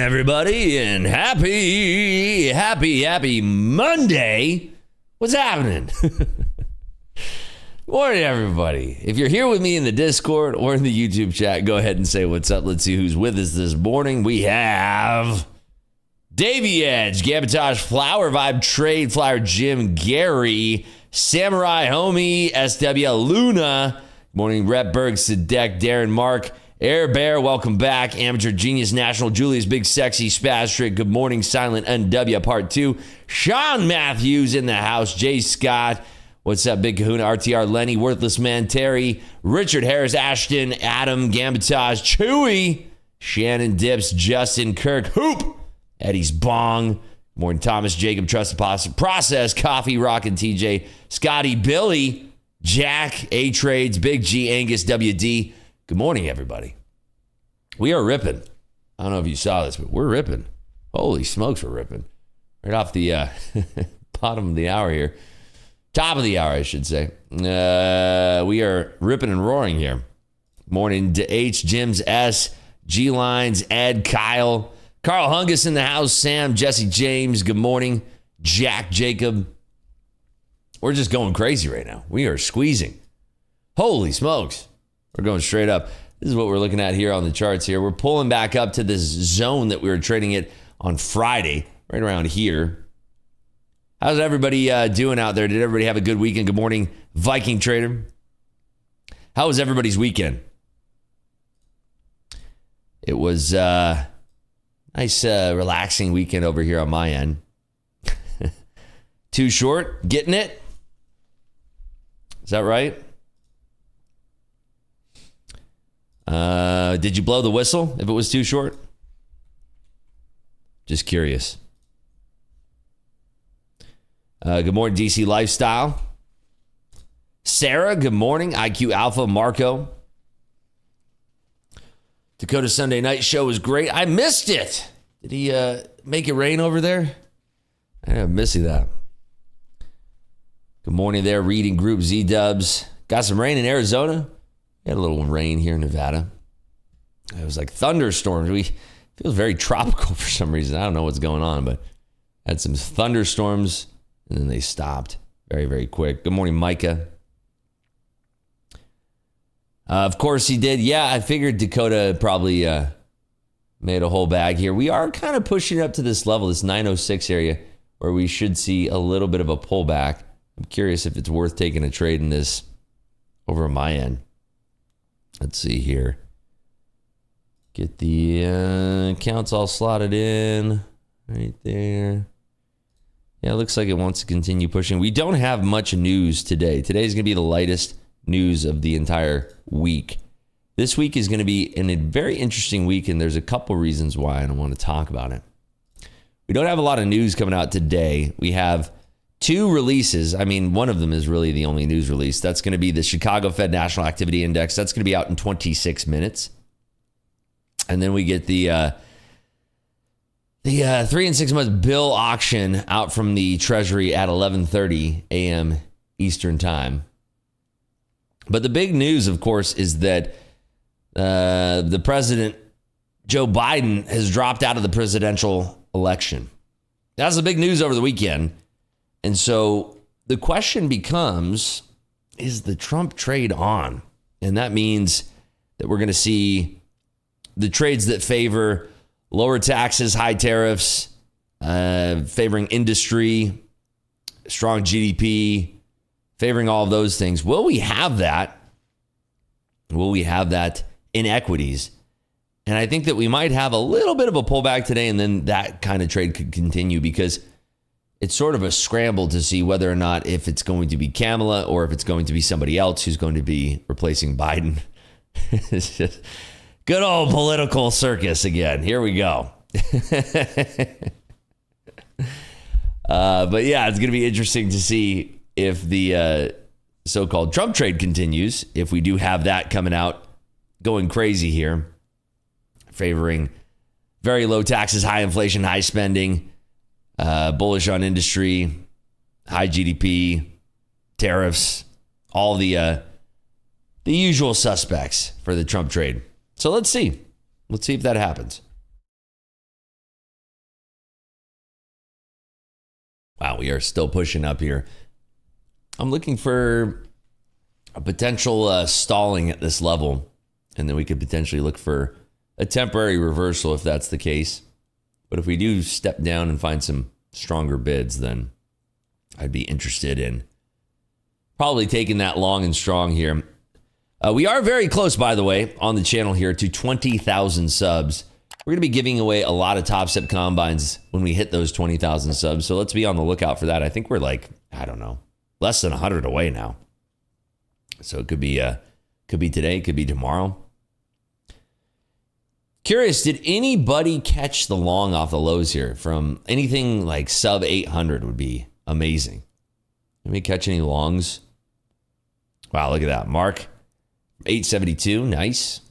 everybody, and happy Monday. What's happening? Morning, everybody. If you're here with me in the Discord or in the YouTube chat, go ahead and say what's up. Let's see who's with us this morning. We have Davey Edge, Gambitage, Flower Vibe, Trade, Flower Jim, Gary, Samurai Homie, SW, Luna. Morning, Rep Berg, Sadek, Darren, Mark, Air Bear, welcome back. Amateur Genius National, Julius, Big Sexy, Spastric, good morning, Silent NW, Part 2. Sean Matthews in the house, Jay Scott, what's up, Big Kahuna, RTR, Lenny, Worthless Man, Terry, Richard Harris, Ashton, Adam, Gambitage, Chewy, Shannon Dips, Justin, Kirk, Hoop, Eddie's Bong, morning, Thomas, Jacob, Trusted Process, Coffee, Rock, and TJ, Scotty, Billy, Jack, A-Trades, Big G, Angus, WD. Good morning, everybody. We are ripping. I don't know if you saw this, but we're ripping. Holy smokes, we're ripping. Right off the bottom of the hour here. Top of the hour, I should say. We are ripping and roaring here. Morning to H, Jims, S, G-Lines, Ed, Kyle, Carl Hungus in the house, Sam, Jesse James, good morning. Jack, Jacob. We're just going crazy right now. We are squeezing. Holy smokes. We're going straight up. This is what we're looking at here on the charts here. We're pulling back up to this zone that we were trading it on Friday, right around here. How's everybody doing out there? Did everybody have a good weekend? Good morning, Viking Trader. How was everybody's weekend? It was a nice, relaxing weekend over here on my end. Too short? Getting it? Is that right? Did you blow the whistle if it was too short? Just curious. Good morning, DC Lifestyle. Sarah, good morning. IQ Alpha, Marco. Dakota Sunday Night Show was great. I missed it. Did he make it rain over there? I'm missing that. Good morning there, Reading Group Z-Dubs. Got some rain in Arizona. We had a little rain here in Nevada. It was like thunderstorms. It feels very tropical for some reason. I don't know what's going on, but had some thunderstorms and then they stopped very, very quick. Good morning, Micah. Of course he did. Yeah, I figured Dakota probably made a whole bag here. We are kind of pushing up to this level, this 906 area, where we should see a little bit of a pullback. I'm curious if it's worth taking a trade in this over on my end. Let's see here. Get the accounts all slotted in right there. Yeah, it looks like it wants to continue pushing. We don't have much news today. Today's going to be the lightest news of the entire week. This week is going to be a very interesting week, and there's a couple reasons why, and I want to talk about it. We don't have a lot of news coming out today. We have two releases. I mean, one of them is really the only news release. That's going to be the Chicago Fed National Activity Index. That's going to be out in 26 minutes. And then we get the 3 and 6 month bill auction out from the Treasury at 11:30 a.m. Eastern Time. But the big news, of course, is that the president, Joe Biden, has dropped out of the presidential election. That's the big news over the weekend. And so the question becomes, is the Trump trade on? And that means that we're going to see the trades that favor lower taxes, high tariffs, favoring industry, strong GDP, favoring all of those things. Will we have that? Will we have that in equities? And I think that we might have a little bit of a pullback today, and then that kind of trade could continue because it's sort of a scramble to see whether or not if it's going to be Kamala or if it's going to be somebody else who's going to be replacing Biden. It's just good old political circus again. Here we go. But yeah, it's going to be interesting to see if the so-called Trump trade continues, if we do have that coming out going crazy here, favoring very low taxes, high inflation, high spending, bullish on industry, high GDP, tariffs, all the usual suspects for the Trump trade. So let's see. Let's see if that happens. Wow, we are still pushing up here. I'm looking for a potential stalling at this level, and then we could potentially look for a temporary reversal if that's the case. But if we do step down and find some stronger bids, then I'd be interested in probably taking that long and strong here. We are very close, by the way, on the channel here to 20,000 subs. We're going to be giving away a lot of Top Step Combines when we hit those 20,000 subs. So let's be on the lookout for that. I think we're like, I don't know, less than 100 away now. So it could be today, could be tomorrow. Curious, did anybody catch the long off the lows here? From anything like sub 800 would be amazing. Let me catch any longs. Wow, look at that. Mark, 872, nice.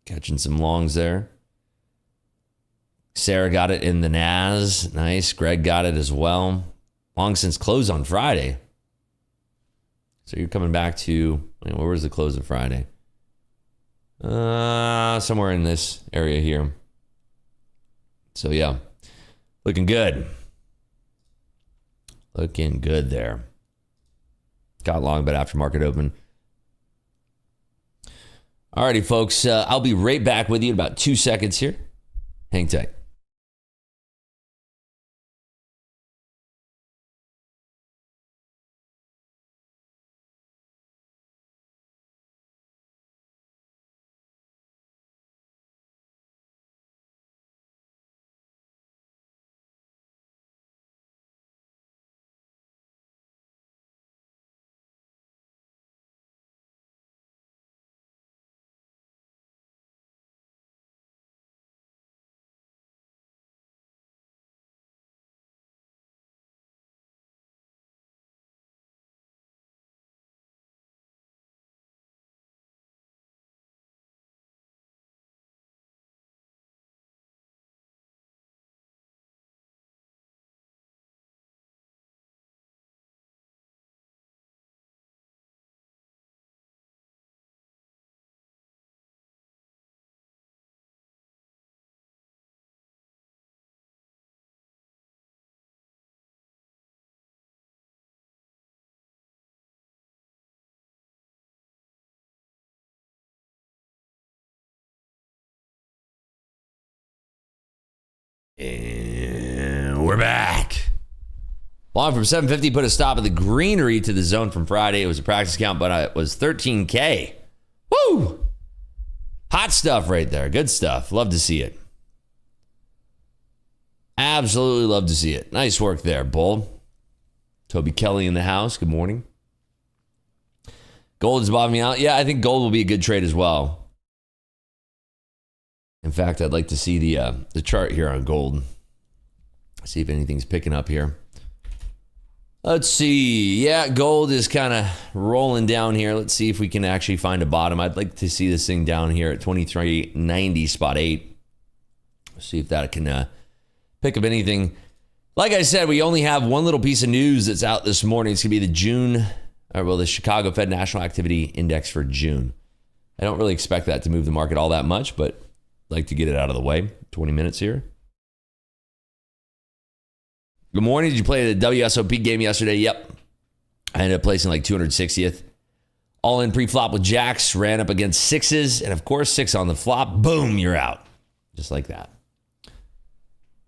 Catching some longs there. Sarah got it in the NAS. Nice. Greg got it as well. Long since close on Friday. So you're coming back to, where was the close of Friday? Somewhere in this area here. So yeah, looking good. Looking good there. Got long, but after market open. Alrighty, folks. I'll be right back with you in about 2 seconds here. Hang tight. And we're back. Long from 750 put a stop at the greenery to the zone from Friday. It was a practice count, but it was 13K. Woo! Hot stuff right there. Good stuff. Love to see it. Absolutely love to see it. Nice work there, Bull. Toby Kelly in the house. Good morning. Gold is bottoming out. Yeah, I think gold will be a good trade as well. In fact, I'd like to see the chart here on gold. See if anything's picking up here. Let's see. Yeah, gold is kind of rolling down here. Let's see if we can actually find a bottom. I'd like to see this thing down here at 2390 spot 8. See if that can pick up anything. Like I said, we only have one little piece of news that's out this morning. It's going to be the Chicago Fed National Activity Index for June. I don't really expect that to move the market all that much, but like to get it out of the way. 20 minutes here. Good morning. Did you play the WSOP game yesterday? Yep. I ended up placing like 260th. All in pre-flop with jacks. Ran up against sixes. And of course, 6 on the flop. Boom, you're out. Just like that.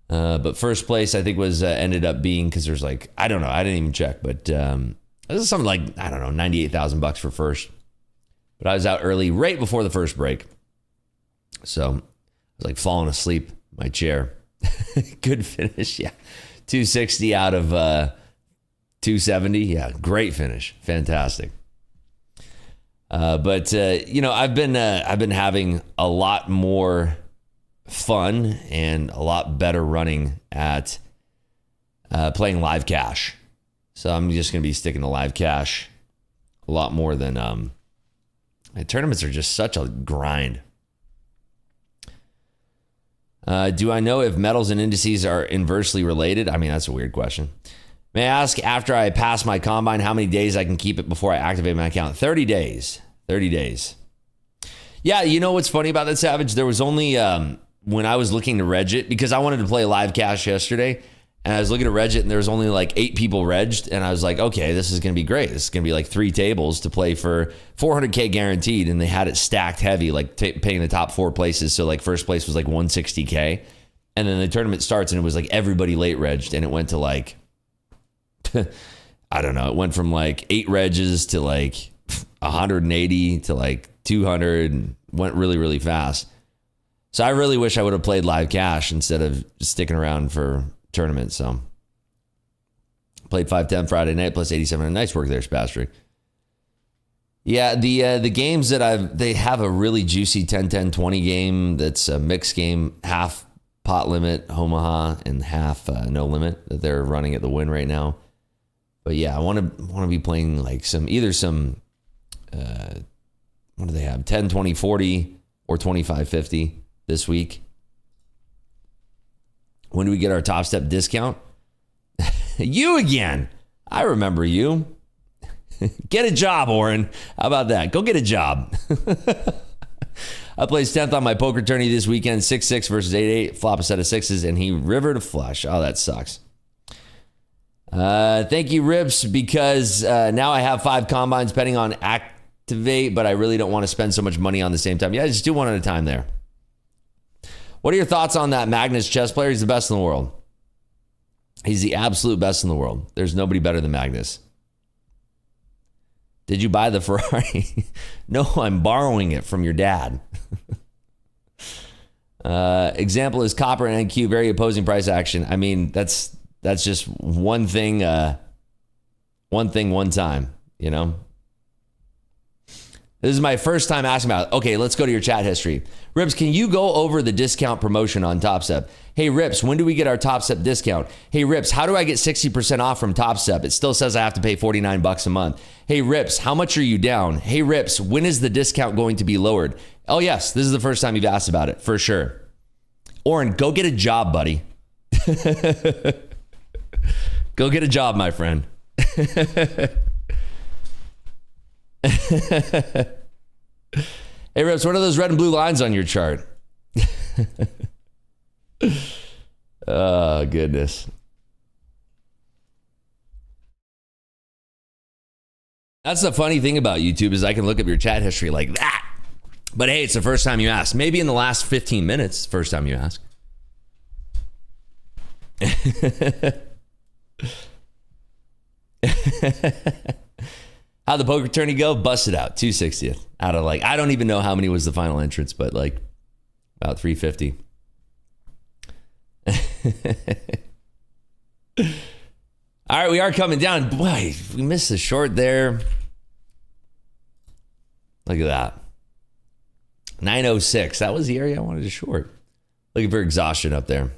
But first place, I think, was ended up being, because there's like, I don't know. I didn't even check. But this is something like, I don't know, $98,000 for first. But I was out early, right before the first break. So I was like falling asleep in my chair. Good finish, yeah. 260 out of 270. Yeah, great finish. Fantastic. But I've been having a lot more fun and a lot better running at playing live cash. So I'm just going to be sticking to live cash a lot more than tournaments are just such a grind. Do I know if metals and indices are inversely related? I mean, that's a weird question. May I ask, after I pass my combine, how many days I can keep it before I activate my account? 30 days. 30 days. Yeah, you know what's funny about that, Savage? There was only, when I was looking to reg it, because I wanted to play live cash yesterday, And I was looking at Reddit, and there was only like 8 people regged. And I was like, okay, this is going to be great. This is going to be like 3 tables to play for $400K guaranteed. And they had it stacked heavy, like paying the top 4 places. So like first place was like $160K. And then the tournament starts, and it was like everybody late regged. And it went to like, I don't know. It went from like 8 regges to like 180 to like 200, and went really, really fast. So I really wish I would have played live cash instead of sticking around for tournament. So played 510 Friday night plus 87. Nice work there, Spastrick. Yeah, the games that they have a really juicy 10-10-20 game that's a mixed game, half pot limit Omaha and half no limit that they're running at the Win right now. But yeah, I want to be playing like some what do they have? 10-20-40 or 25-50 this week. When do we get our Top Step discount? You again. I remember you. Get a job, Oren. How about that? Go get a job. I placed 10th on my poker tourney this weekend. 6-6 versus 8-8. Flop a set of 6s, and he rivered a flush. Oh, that sucks. Thank you, Rips, because now I have 5 combines pending on activate, but I really don't want to spend so much money on the same time. Yeah, just do one at a time there. What are your thoughts on that Magnus chess player? He's the best in the world. He's the absolute best in the world. There's nobody better than Magnus. Did you buy the Ferrari? No, I'm borrowing it from your dad. Example is Copper and NQ, very opposing price action. I mean, that's just one thing, one time, you know? This is my first time asking about it. Okay, let's go to your chat history. Rips, can you go over the discount promotion on Top Step? Hey, Rips, when do we get our Top Step discount? Hey, Rips, how do I get 60% off from Top Step? It still says I have to pay $49 a month. Hey, Rips, how much are you down? Hey, Rips, when is the discount going to be lowered? Oh, yes, this is the first time you've asked about it, for sure. Oren, go get a job, buddy. Go get a job, my friend. Hey, Rips, what are those red and blue lines on your chart? Oh, goodness. That's the funny thing about YouTube is I can look up your chat history like that. But hey, it's the first time you ask. Maybe in the last 15 minutes, first time you ask. How'd the poker tourney go? Busted out. 260th out of like, I don't even know how many was the final entrance, but like about 350. All right, we are coming down. Boy, we missed the short there. Look at that. 906. That was the area I wanted to short. Looking for exhaustion up there.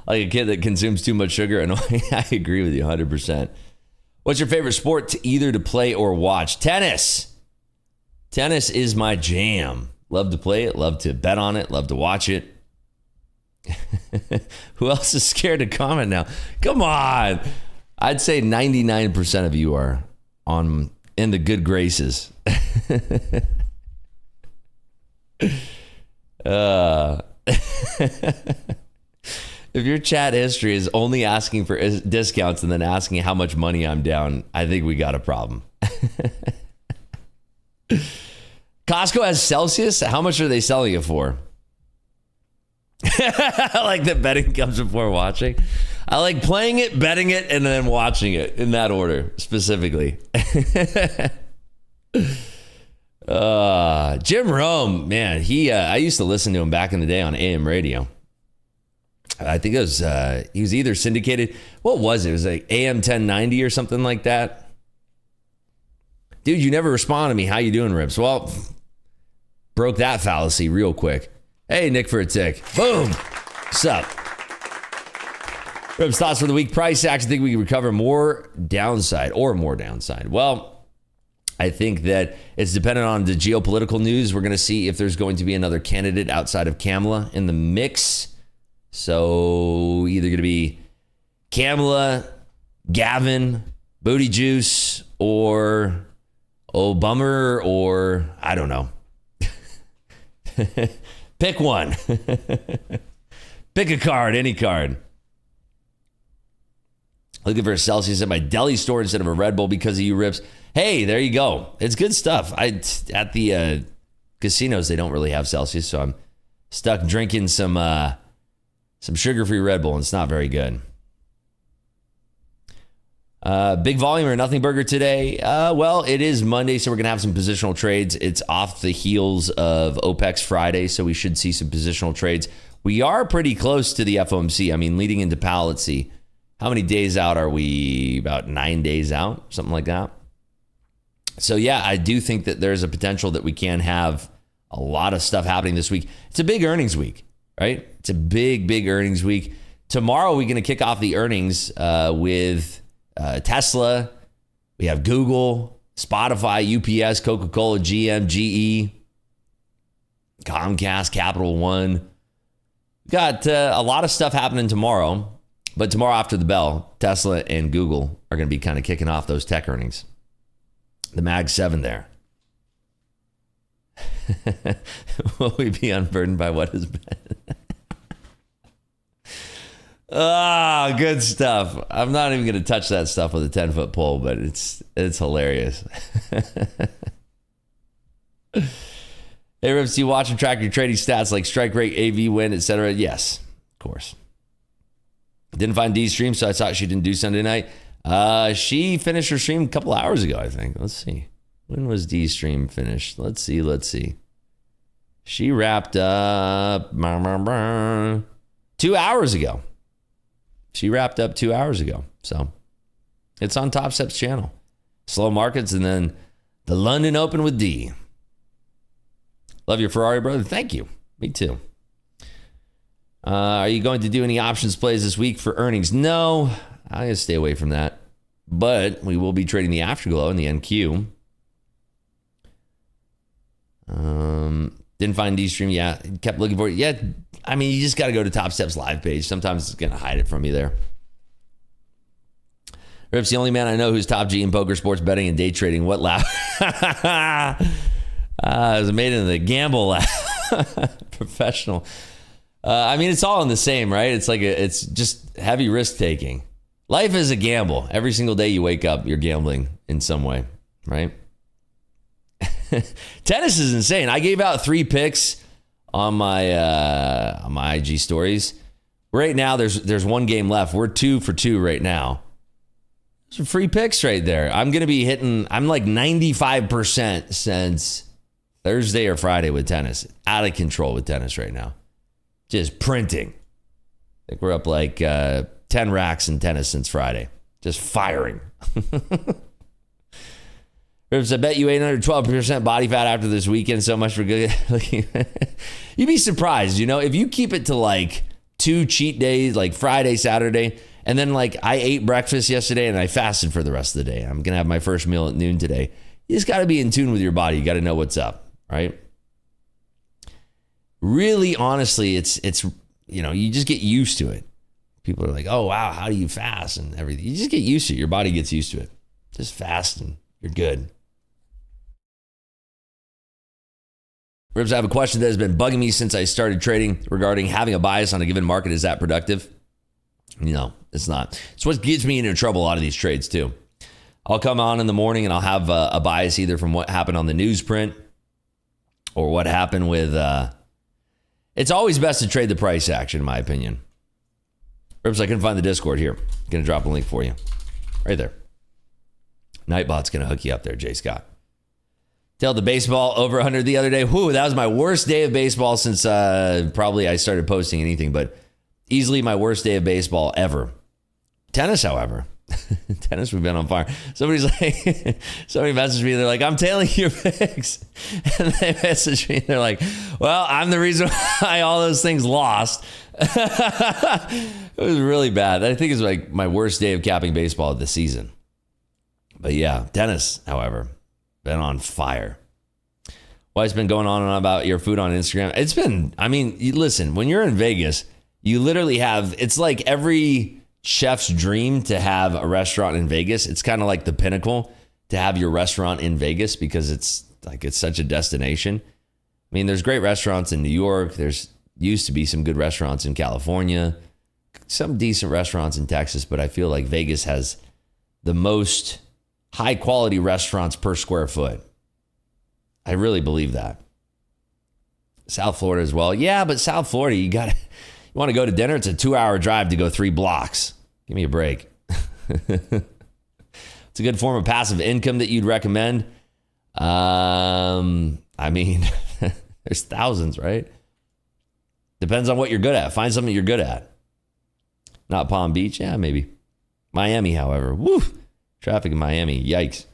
Like a kid that consumes too much sugar. And I agree with you 100%. What's your favorite sport either to play or watch? Tennis. Tennis is my jam. Love to play it. Love to bet on it. Love to watch it. Who else is scared to comment now? Come on. I'd say 99% of you are in the good graces. If your chat history is only asking for discounts and then asking how much money I'm down, I think we got a problem. Costco has Celsius. How much are they selling it for? I like that betting comes before watching. I like playing it, betting it, and then watching it in that order specifically. Jim Rome, man, I used to listen to him back in the day on AM radio. I think it was he was either syndicated. What was it? It was like AM 1090 or something like that. Dude, you never respond to me. How you doing, Rips? Well, broke that fallacy real quick. Hey, Nick for a tick. Boom. What's up? Rips, thoughts for the week. Price action. Think we can recover more downside. Well, I think that it's dependent on the geopolitical news. We're going to see if there's going to be another candidate outside of Kamala in the mix. So either going to be Kamala, Gavin, Booty Juice, or Bummer, or I don't know. Pick one. Pick a card, any card. Looking for a Celsius at my deli store instead of a Red Bull because of you, Rips. Hey, there you go. It's good stuff. At the casinos, they don't really have Celsius, so I'm stuck drinking some sugar-free Red Bull, and it's not very good. Big volume or nothing burger today. Well, it is Monday, so we're going to have some positional trades. It's off the heels of OPEX Friday, so we should see some positional trades. We are pretty close to the FOMC. I mean, leading into Powell, let's see. How many days out are we? About 9 days out, something like that. So, yeah, I do think that there's a potential that we can have a lot of stuff happening this week. It's a big earnings week, right? It's a big earnings week. Tomorrow, we're going to kick off the earnings with Tesla. We have Google, Spotify, UPS, Coca-Cola, GM, GE, Comcast, Capital One. We've got a lot of stuff happening tomorrow. But tomorrow after the bell, Tesla and Google are going to be kind of kicking off those tech earnings. The Mag 7 there. Will we be unburdened by what has been? Good stuff. I'm not even going to touch that stuff with a 10-foot pole, but it's hilarious. Hey, Rips, do you watch and track your trading stats like strike rate, AV win, etc.? Yes, of course. Didn't find D's stream, so I thought she didn't do Sunday night. She finished her stream a couple hours ago, I think. Let's see. When was D's stream finished? Let's see. She wrapped up 2 hours ago. She wrapped up 2 hours ago. So it's on Top Step's channel. Slow markets and then the London Open with D. Love your Ferrari, brother. Thank you. Me too. Are you going to do any options plays this week for earnings? No, I'm going to stay away from that. But we will be trading the Afterglow and the NQ. Didn't find D-Stream. Yeah, kept looking for it. Yeah, I mean, you just got to go to Top Step's live page. Sometimes it's going to hide it from you there. Rip's the only man I know who's top G in poker, sports betting, and day trading. What laugh? It was made in the gamble lab. Professional. I mean, it's all in the same, right? It's just heavy risk taking. Life is a gamble. Every single day you wake up, you're gambling in some way, right? Tennis is insane. I gave out 3 picks on my IG stories. Right now, there's 1 game left. We're 2 for 2 right now. Some free picks right there. I'm going to be hitting, I'm like 95% since Thursday or Friday with tennis. Out of control with tennis right now. Just printing. I think we're up like 10 racks in tennis since Friday. Just firing. Rips, I bet you ate under 12% body fat after this weekend. So much for good. You'd be surprised, if you keep it to like 2 cheat days, like Friday, Saturday, and then like I ate breakfast yesterday and I fasted for the rest of the day. I'm going to have my first meal at noon today. You just got to be in tune with your body. You got to know what's up, right? Really, honestly, it's you just get used to it. People are like, oh, wow, how do you fast and everything? You just get used to it. Your body gets used to it. Just fast and you're good. Ribs, I have a question that has been bugging me since I started trading regarding having a bias on a given market. Is that productive? No, it's not. It's what gets me into trouble a lot of these trades too. I'll come on in the morning and I'll have a bias either from what happened on the newsprint or what happened with... It's always best to trade the price action, in my opinion. Ribs, I couldn't find the Discord here. Going to drop a link for you. Right there. Nightbot's going to hook you up there, Jay Scott. Tell the baseball over 100 the other day. Whew, that was my worst day of baseball since probably I started posting anything, but easily my worst day of baseball ever. Tennis, however. Tennis, we've been on fire. Somebody messaged me. They're like, I'm tailing your picks. And they messaged me. They're like, well, I'm the reason why all those things lost. It was really bad. I think it's like my worst day of capping baseball of the season. But yeah, tennis, however, been on fire. Wife's been going on and on about your food on Instagram. It's been, listen, when you're in Vegas, you literally have, it's like every chef's dream to have a restaurant in Vegas. It's kind of like the pinnacle to have your restaurant in Vegas because it's such a destination. I mean, there's great restaurants in New York. There's used to be some good restaurants in California, some decent restaurants in Texas, but I feel like Vegas has the most high quality restaurants per square foot. I really believe that. South Florida as well. Yeah, but South Florida, you want to go to dinner? It's a 2-hour drive to go 3 blocks. Give me a break. It's a good form of passive income that you'd recommend. I mean, there's thousands, right? Depends on what you're good at. Find something you're good at. Not Palm Beach? Yeah, maybe. Miami, however. Woo! Traffic in Miami. Yikes.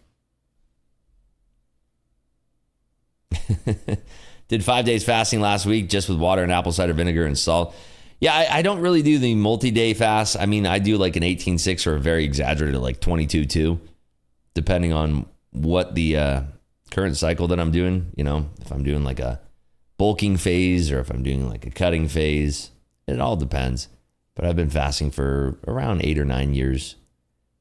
Did 5 days fasting last week just with water and apple cider vinegar and salt. Yeah, I don't really do the multi-day fast. I mean, I do like an 18-6 or a very exaggerated like 22-2, depending on what the current cycle that I'm doing. You know, if I'm doing like a bulking phase or if I'm doing like a cutting phase, it all depends. But I've been fasting for around 8 or 9 years.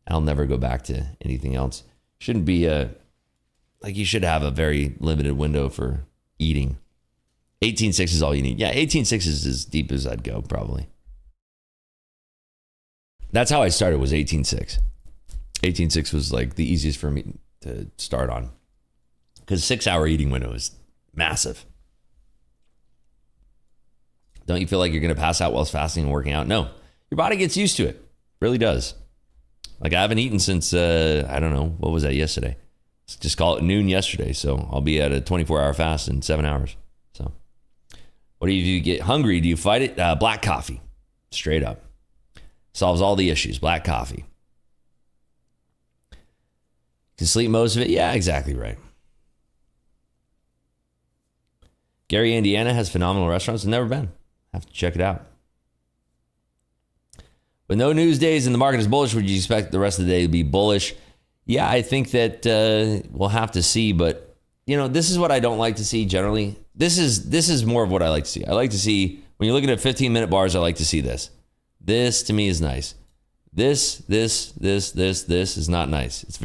I'll never go back to anything else. Shouldn't be like you should have a very limited window for eating. 18-6 is all you need. Yeah, 18-6 is as deep as I'd go, probably. That's how I started, was 18-6. 18-6 was like the easiest for me to start on. Because 6-hour eating window is massive. Don't you feel like you're going to pass out while fasting and working out? No. Your body gets used to it. It really does. Like I haven't eaten since, I don't know, what was that yesterday? Let's just call it noon yesterday. So I'll be at a 24-hour fast in 7 hours. So what do? You get hungry? Do you fight it? Black coffee. Straight up. Solves all the issues. Black coffee. Can sleep most of it? Yeah, exactly right. Gary, Indiana has phenomenal restaurants. I've never been. Have to check it out. With no news days and the market is bullish, would you expect the rest of the day to be bullish? Yeah, I think that we'll have to see. But, you know, this is what I don't like to see generally. This is more of what I like to see. I like to see, when you're looking at 15-minute bars, I like to see this. This, to me, is nice. This is not nice. It's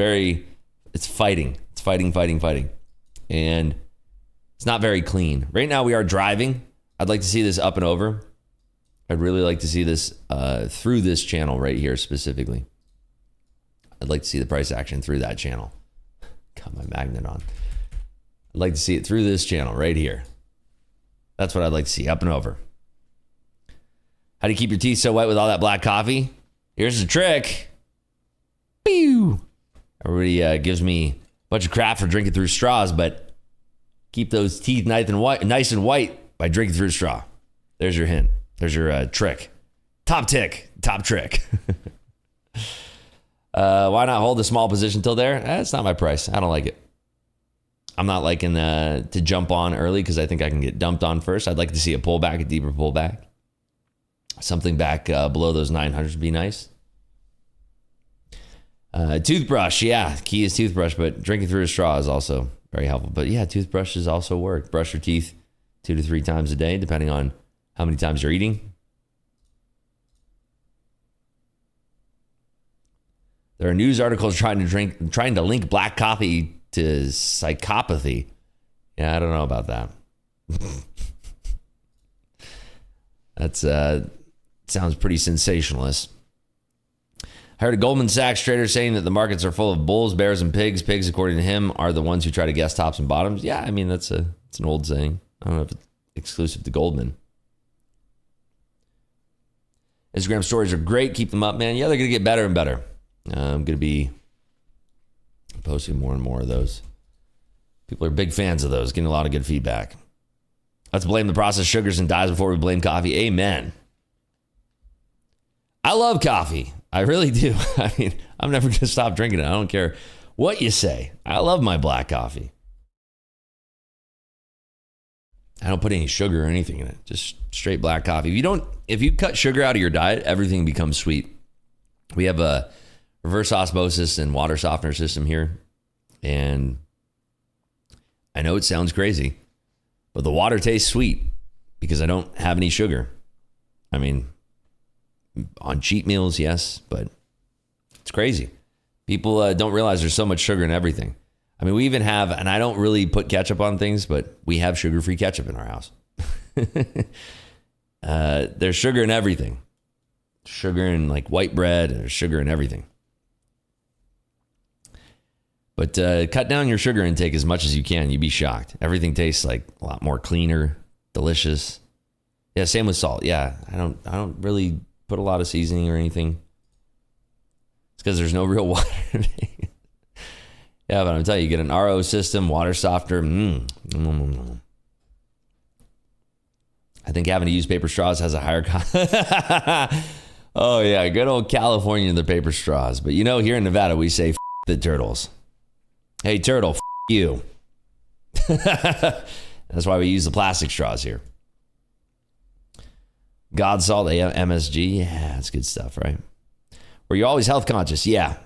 fighting. It's fighting. And it's not very clean. Right now we are driving. I'd like to see this up and over. I'd really like to see this through this channel right here specifically. I'd like to see the price action through that channel. Got my magnet on. I'd like to see it through this channel right here. That's what I'd like to see, up and over. How do you keep your teeth so white with all that black coffee? Here's the trick. Pew! Everybody gives me a bunch of crap for drinking through straws, but keep those teeth nice and white by drinking through a straw. There's your hint. There's your trick. Top trick. Why not hold a small position till there? That's not my price. I don't like it. I'm not liking to jump on early because I think I can get dumped on first. I'd like to see a pullback, a deeper pullback. Something back below those 900s would be nice. Toothbrush, yeah. Key is toothbrush, but drinking through a straw is also very helpful. But yeah, toothbrushes also work. Brush your teeth 2 to 3 times a day, depending on how many times you're eating. There are news articles trying to link black coffee to psychopathy. Yeah, I don't know about that. That's sounds pretty sensationalist. I heard a Goldman Sachs trader saying that the markets are full of bulls, bears, and pigs. Pigs, according to him, are the ones who try to guess tops and bottoms. Yeah, I mean, it's an old saying. I don't know if it's exclusive to Goldman. Instagram stories are great. Keep them up, man. Yeah, they're going to get better and better. I'm going to be posting more and more of those. People are big fans of those, getting a lot of good feedback. Let's blame the processed sugars and dyes before we blame coffee. Amen. I love coffee. I really do. I mean, I'm never going to stop drinking it. I don't care what you say. I love my black coffee. I don't put any sugar or anything in it. Just straight black coffee. If you cut sugar out of your diet, everything becomes sweet. We have a reverse osmosis and water softener system here. And I know it sounds crazy, but the water tastes sweet because I don't have any sugar. I mean, on cheat meals, yes, but it's crazy. People don't realize there's so much sugar in everything. I mean, we even have, and I don't really put ketchup on things, but we have sugar-free ketchup in our house. There's sugar in everything. Sugar in like white bread, and there's sugar in everything. But cut down your sugar intake as much as you can. You'd be shocked. Everything tastes like a lot more cleaner, delicious. Yeah, same with salt. Yeah, I don't really put a lot of seasoning or anything. It's because there's no real water. Yeah, but I'm telling you, get an RO system, water softener. I think having to use paper straws has a higher cost. Oh, yeah, good old California and the paper straws. But you know, here in Nevada, we say, F the turtles. Hey, turtle, F you. That's why we use the plastic straws here. God salt, MSG. Yeah, that's good stuff, right? Were you always health conscious? Yeah,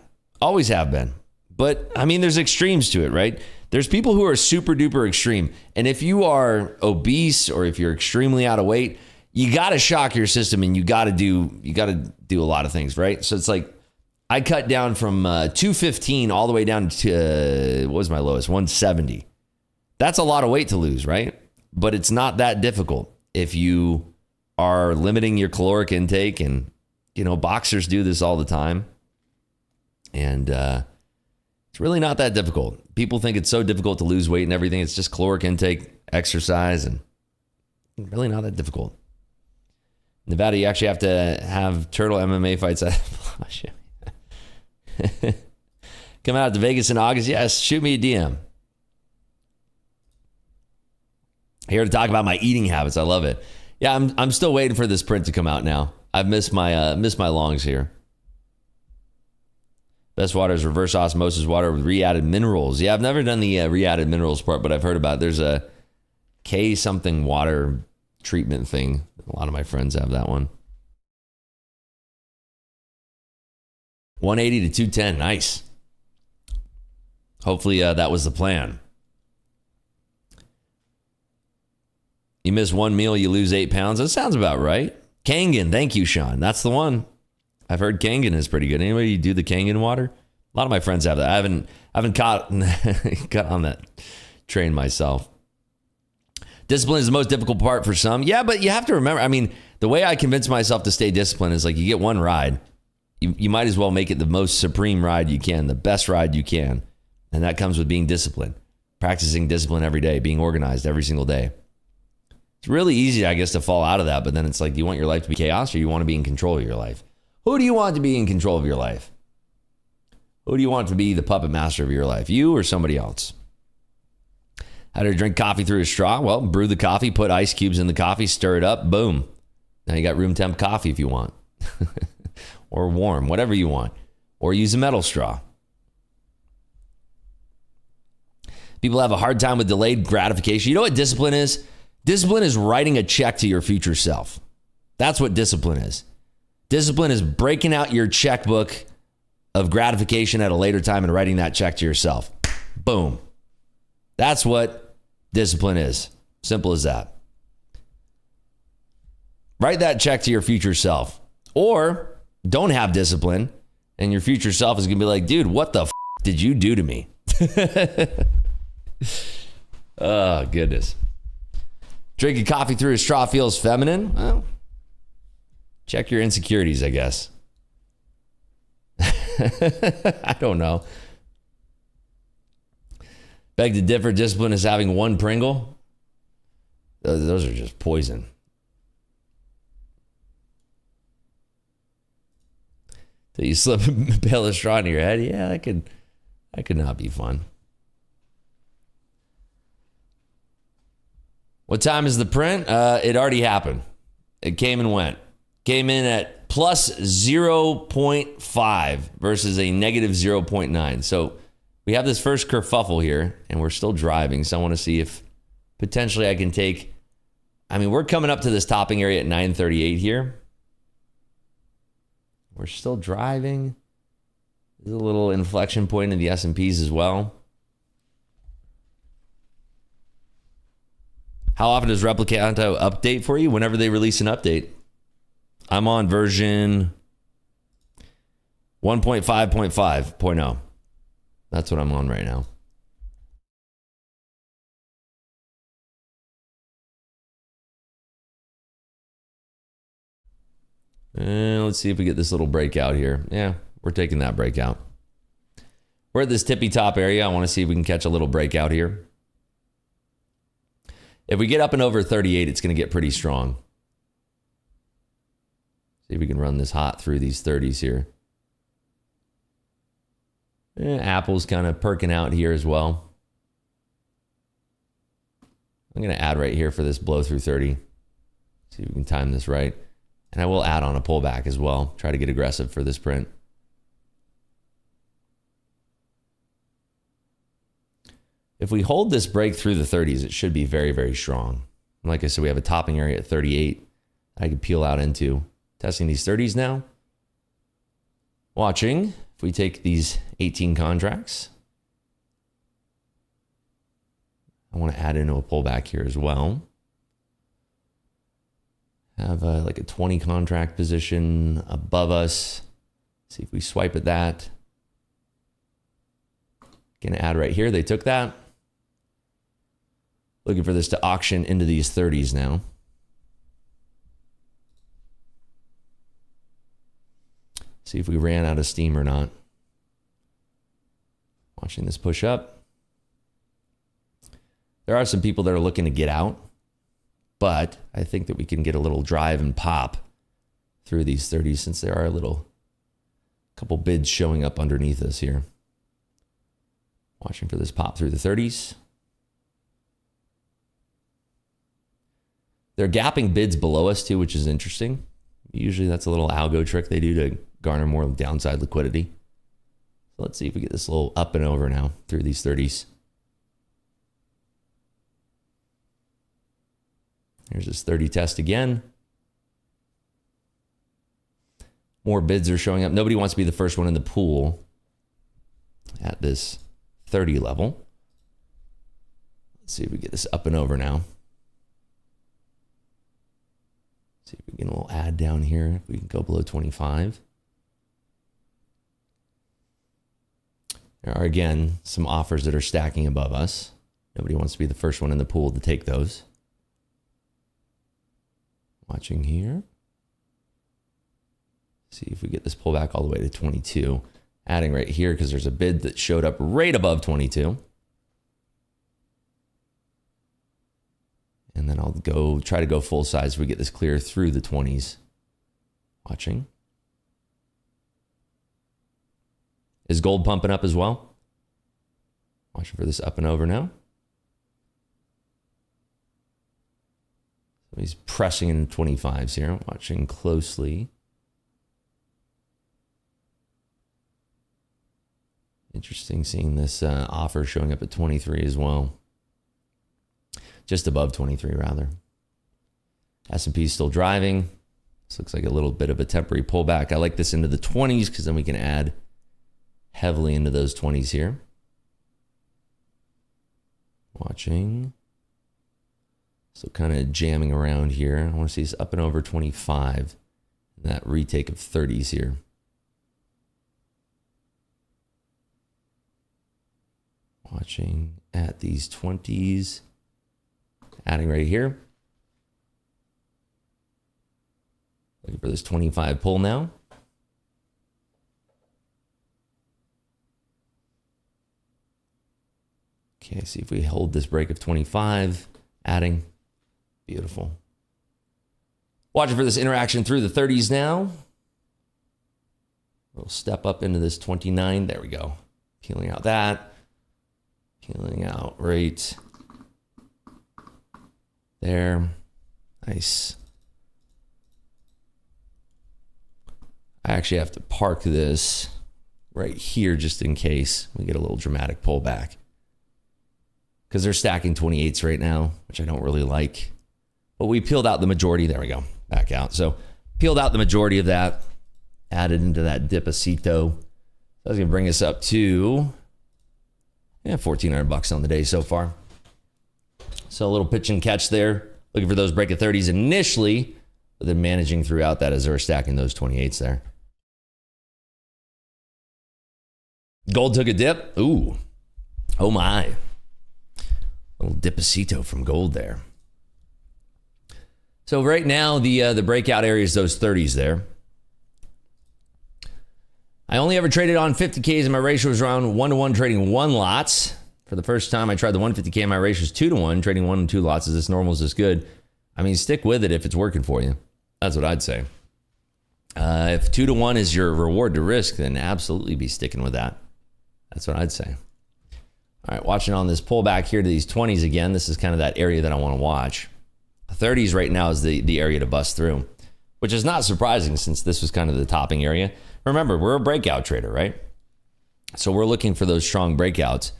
always have been. But, I mean, there's extremes to it, right? There's people who are super duper extreme. And if you are obese or if you're extremely out of weight, you got to shock your system and you got to do a lot of things, right? So it's like I cut down from 215 all the way down to, what was my lowest? 170. That's a lot of weight to lose, right? But it's not that difficult if you are limiting your caloric intake. And, you know, boxers do this all the time. And it's really not that difficult. People think it's so difficult to lose weight and everything. It's just caloric intake, exercise, and really not that difficult. Nevada, you actually have to have turtle MMA fights. Come out to Vegas in August. Yes, shoot me a DM. Here to talk about my eating habits. I love it. Yeah, I'm still waiting for this print to come out now. I've missed my longs here. Best water is reverse osmosis water with re-added minerals. Yeah, I've never done the re-added minerals part, but I've heard about it. There's a K something water treatment thing. A lot of my friends have that one. 180 to 210. Nice. Hopefully that was the plan. You miss one meal, you lose 8 pounds. That sounds about right. Kangen. Thank you, Sean. That's the one. I've heard Kangen is pretty good. Anybody do the Kangen water? A lot of my friends have that. I haven't caught on that train myself. Discipline is the most difficult part for some. Yeah, but you have to remember, I mean, the way I convince myself to stay disciplined is like you get one ride. You might as well make it the most supreme ride you can, the best ride you can. And that comes with being disciplined, practicing discipline every day, being organized every single day. It's really easy, I guess, to fall out of that. But then it's like, do you want your life to be chaos or you want to be in control of your life? Who do you want to be in control of your life? Who do you want to be the puppet master of your life? You or somebody else? How to drink coffee through a straw? Well, brew the coffee, put ice cubes in the coffee, stir it up, boom. Now you got room temp coffee if you want. Or warm, whatever you want. Or use a metal straw. People have a hard time with delayed gratification. You know what discipline is? Discipline is writing a check to your future self. That's what discipline is. Discipline is breaking out your checkbook of gratification at a later time and writing that check to yourself. Boom. That's what discipline is. Simple as that. Write that check to your future self. Or don't have discipline and your future self is going to be like, dude, what the did you do to me? Oh, goodness. Drinking coffee through a straw feels feminine? Well, check your insecurities, I guess. I don't know. Beg to differ. Discipline is having one Pringle. Those are just poison. So you slip a pail of straw into your head. Yeah, that could not be fun. What time is the print? It already happened. It came and went. Came in at plus 0.5 versus a negative 0.9. So we have this first kerfuffle here, and we're still driving. So I want to see if potentially I can take... I mean, we're coming up to this topping area at 938 here. We're still driving. There's a little inflection point in the S&Ps as well. How often does Replicanto update for you? Whenever they release an update. I'm on version 1.5.5.0. That's what I'm on right now. Let's see if we get this little breakout here. Yeah, we're taking that breakout. We're at this tippy top area. I want to see if we can catch a little breakout here. If we get up and over 38, it's going to get pretty strong. See if we can run this hot through these 30s here. Apple's kind of perking out here as well. I'm going to add right here for this blow through 30. See if we can time this right. And I will add on a pullback as well. Try to get aggressive for this print. If we hold this break through the 30s, it should be very, very strong. Like I said, we have a topping area at 38 I could peel out into. Testing these 30s now. Watching. If we take these 18 contracts, I want to add into a pullback here as well. Have like a 20 contract position above us. See if we swipe at that. Gonna add right here. They took that. Looking for this to auction into these 30s now. See if we ran out of steam or not. Watching this push up. There are some people that are looking to get out, but I think that we can get a little drive and pop through these 30s since there are a couple bids showing up underneath us here. Watching for this pop through the 30s. They're gapping bids below us too, which is interesting. Usually that's a little algo trick they do to garner more downside liquidity. So let's see if we get this little up and over now through these 30s. Here's this 30 test again. More bids are showing up. Nobody wants to be the first one in the pool at this 30 level. Let's see if we get this up and over now. See if we can get a little add down here. If we can go below 25. There are, again, some offers that are stacking above us. Nobody wants to be the first one in the pool to take those. Watching here. See if we get this pullback all the way to 22. Adding right here because there's a bid that showed up right above 22. And then I'll try to go full size if we get this clear through the 20s. Watching. Is gold pumping up as well? Watching for this up and over now. So he's pressing in 25s here. Watching closely. Interesting seeing this offer showing up at 23 as well. Just above 23 rather. S&P is still driving. This looks like a little bit of a temporary pullback. I like this into the 20s because then we can add heavily into those 20s here. Watching. So kind of jamming around here. I want to see this up and over 25. And that retake of 30s here. Watching at these 20s. Adding right here. Looking for this 25 pull now. Okay, see if we hold this break of 25. Adding. Beautiful. Watching for this interaction through the 30s now. We'll step up into this 29. There we go. Peeling out that. Peeling out right there. Nice. I actually have to park this right here just in case we get a little dramatic pullback. Because they're stacking 28s right now, which I don't really like. But we peeled out the majority. There we go. Back out. So peeled out the majority of that. Added into that Dipacito. That's going to bring us up to $1,400 on the day so far. So a little pitch and catch there. Looking for those break of 30s initially, but then managing throughout that as they're stacking those 28s there. Gold took a dip. Ooh. Oh my. A little Dipacito from gold there. So right now, the breakout area is those 30s there. I only ever traded on 50Ks and my ratio was around 1-to-1 trading 1 lots. For the first time I tried the 150K and my ratio is 2-to-1 trading 1 and 2 lots. Is this normal? Is this good? I mean, stick with it if it's working for you. That's what I'd say. If 2-to-1 is your reward to risk, then absolutely be sticking with that. That's what I'd say. All right, watching on this pullback here to these 20s again. This is kind of that area that I want to watch. 30s right now is the area to bust through, which is not surprising since this was kind of the topping area. Remember, we're a breakout trader, right? So we're looking for those strong breakouts,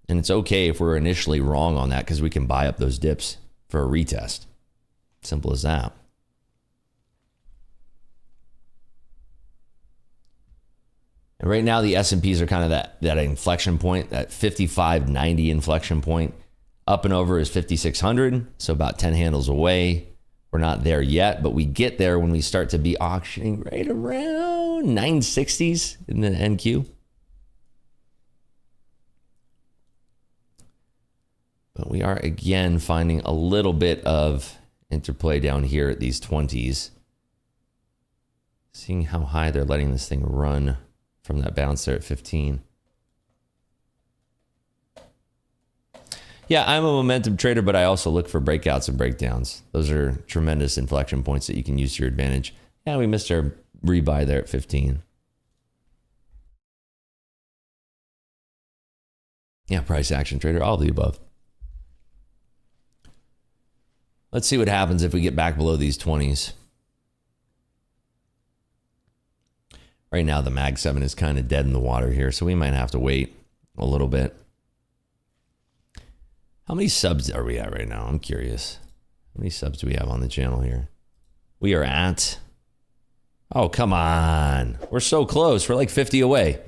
and it's okay if we're initially wrong on that because we can buy up those dips for a retest. Simple as that. And right now the S&Ps are kind of that inflection point, that 55.90 inflection point. Up and over is 5,600, so about 10 handles away. We're not there yet, but we get there when we start to be auctioning right around 960s in the NQ. But we are again finding a little bit of interplay down here at these 20s. Seeing how high they're letting this thing run from that bounce there at 15. Yeah, I'm a momentum trader, but I also look for breakouts and breakdowns. Those are tremendous inflection points that you can use to your advantage. Yeah, we missed our rebuy there at 15. Yeah, price action trader, all of the above. Let's see what happens if we get back below these 20s. Right now, the Mag 7 is kind of dead in the water here, so we might have to wait a little bit. How many subs are we at right now? I'm curious. How many subs do we have on the channel here? We are at... Oh, come on. We're so close. We're like 50 away.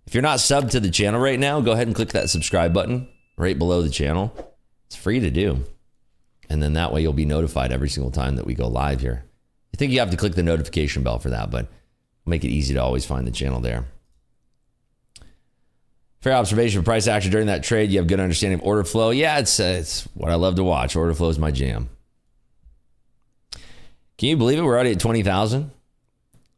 If you're not subbed to the channel right now, go ahead and click that subscribe button right below the channel. It's free to do. And then that way you'll be notified every single time that we go live here. I think you have to click the notification bell for that, but make it easy to always find the channel there. Fair observation of price action during that trade. You have good understanding of order flow. Yeah, it's what I love to watch. Order flow is my jam. Can you believe it? We're already at 20,000.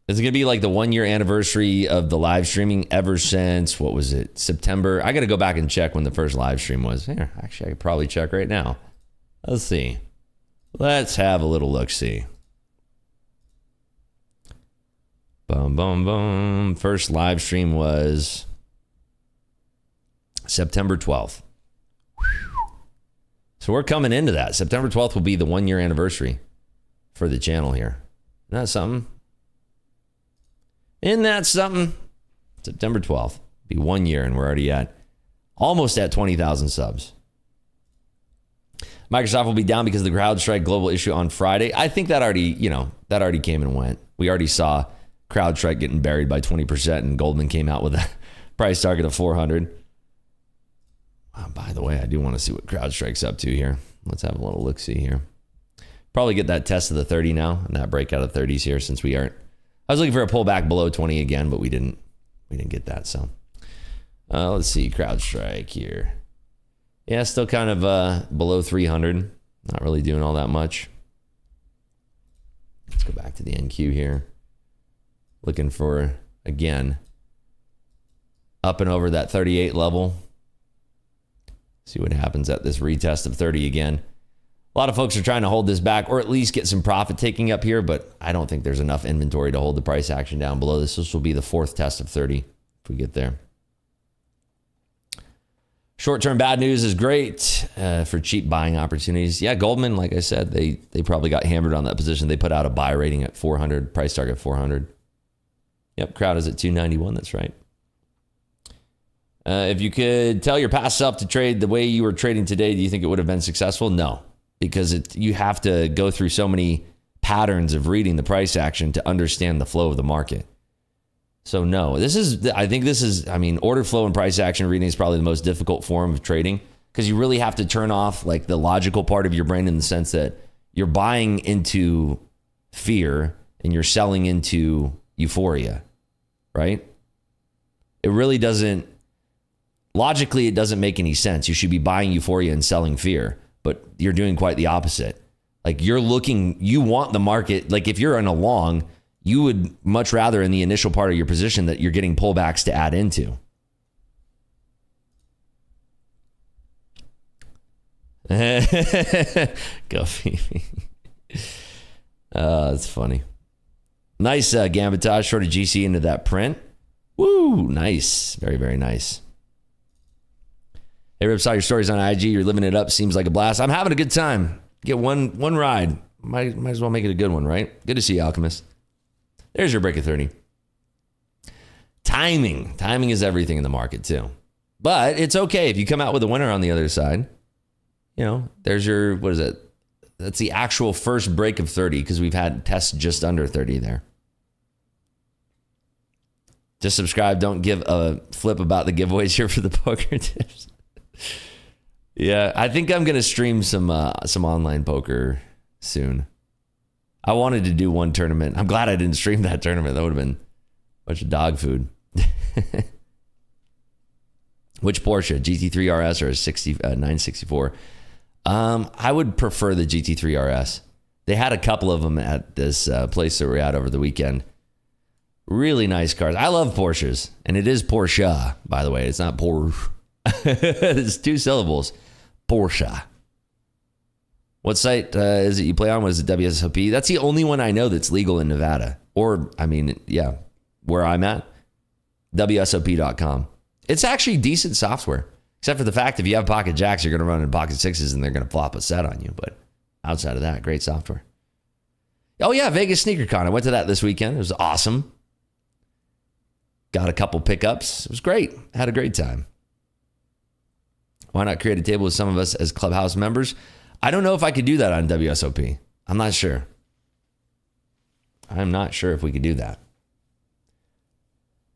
It's going to be like the 1-year anniversary of the live streaming ever since, what was it, September? I got to go back and check when the first live stream was. Here, actually, I could probably check right now. Let's see. Let's have a little look-see. Boom, boom, boom. First live stream was September 12th. So we're coming into that. September 12th will be the 1-year anniversary for the channel here. Isn't that something? Isn't that something? September 12th. Be 1 year and we're already almost at 20,000 subs. Microsoft will be down because of the CrowdStrike global issue on Friday. I think that already came and went. We already saw CrowdStrike getting buried by 20% and Goldman came out with a price target of 400. By the way, I do want to see what CrowdStrike's up to here. Let's have a little look-see here. Probably get that test of the 30 now and that breakout of 30s here since we aren't. I was looking for a pullback below 20 again, but we didn't get that. So let's see CrowdStrike here. Yeah, still kind of below 300. Not really doing all that much. Let's go back to the NQ here. Looking for, again, up and over that 38 level. See what happens at this retest of 30 again. A lot of folks are trying to hold this back or at least get some profit taking up here, but I don't think there's enough inventory to hold the price action down below this. This will be the 4th test of 30 if we get there. Short-term bad news is great for cheap buying opportunities. Yeah, Goldman, like I said, they probably got hammered on that position. They put out a buy rating at 400, price target 400. Yep, crowd is at 291. That's right. If you could tell your past self to trade the way you were trading today, do you think it would have been successful? No, because you have to go through so many patterns of reading the price action to understand the flow of the market. So no, order flow and price action reading is probably the most difficult form of trading because you really have to turn off like the logical part of your brain in the sense that you're buying into fear and you're selling into euphoria, right? It really doesn't, logically, it doesn't make any sense. You should be buying euphoria and selling fear, but you're doing quite the opposite. Like you want the market, like if you're in a long, you would much rather in the initial part of your position that you're getting pullbacks to add into. Go Phoebe. That's funny. Nice gambitage, short of GC into that print. Woo, nice. Very, very nice. Hey, Rip, saw your stories on IG. You're living it up. Seems like a blast. I'm having a good time. Get one ride. Might as well make it a good one, right? Good to see you, Alchemist. There's your break of 30. Timing. Timing is everything in the market, too. But it's okay if you come out with a winner on the other side. You know, there's your, what is it? That's the actual first break of 30 because we've had tests just under 30 there. Just subscribe. Don't give a flip about the giveaways here for the poker tips. Yeah, I think I'm going to stream some online poker soon. I wanted to do one tournament. I'm glad I didn't stream that tournament. That would have been a bunch of dog food. Which Porsche? GT3 RS or a 964? I would prefer the GT3 RS. They had a couple of them at this place that we're at over the weekend. Really nice cars. I love Porsches. And it is Porsche, by the way. It's not Porsche. It's 2 syllables. Porsche. What site is it you play on? What is it, WSOP? That's the only one I know that's legal in Nevada. Or, I mean, yeah, where I'm at. WSOP.com. It's actually decent software. Except for the fact if you have pocket jacks, you're going to run in pocket sixes and they're going to flop a set on you. But outside of that, great software. Oh, yeah, Vegas SneakerCon. I went to that this weekend. It was awesome. Got a couple pickups. It was great. Had a great time. Why not create a table with some of us as Clubhouse members? I don't know if I could do that on WSOP. I'm not sure. I'm not sure if we could do that.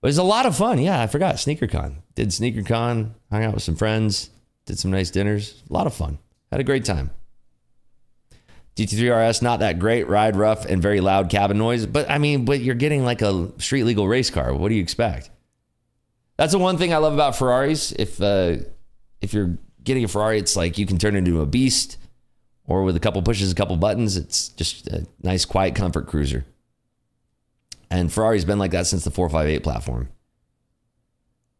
But it was a lot of fun. Yeah, I forgot. SneakerCon. Did SneakerCon. Hung out with some friends. Did some nice dinners. A lot of fun. Had a great time. GT3 RS, not that great. Ride rough and very loud cabin noise. But you're getting like a street legal race car. What do you expect? That's the one thing I love about Ferraris. If you're getting a Ferrari, it's like you can turn into a beast. Or with a couple pushes, a couple buttons, it's just a nice, quiet comfort cruiser. And Ferrari's been like that since the 458 platform.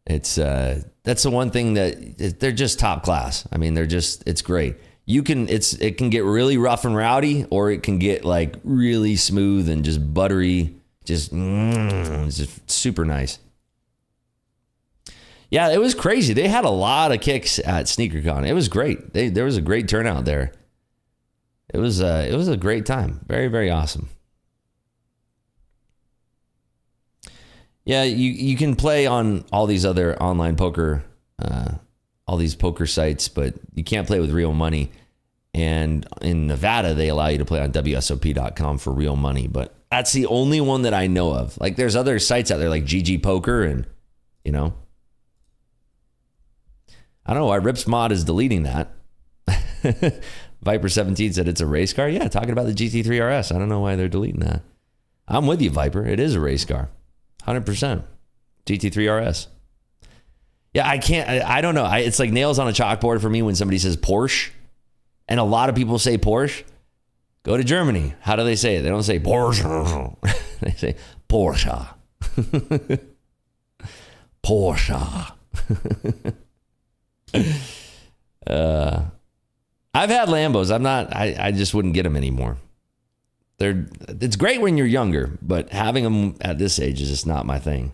It's that's the one thing that they're just top class. I mean, it's great. It can get really rough and rowdy, or it can get like really smooth and just buttery. It's just super nice. Yeah, it was crazy. They had a lot of kicks at SneakerCon. It was great. There was a great turnout there. It was a great time. Very, very awesome. Yeah, you can play on all these other online poker, all these poker sites, but you can't play with real money. And in Nevada, they allow you to play on WSOP.com for real money. But that's the only one that I know of. Like, there's other sites out there like GG Poker and, you know. I don't know why Rips Mod is deleting that. Viper17 said it's a race car. Yeah, talking about the GT3 RS. I don't know why they're deleting that. I'm with you, Viper. It is a race car. 100%. GT3 RS. Yeah, I don't know. It's like nails on a chalkboard for me when somebody says Porsche. And a lot of people say Porsche. Go to Germany. How do they say it? They don't say Porsche. They say Porsche. Porsche. I've had Lambos. I just wouldn't get them anymore. It's great when you're younger, but having them at this age is just not my thing.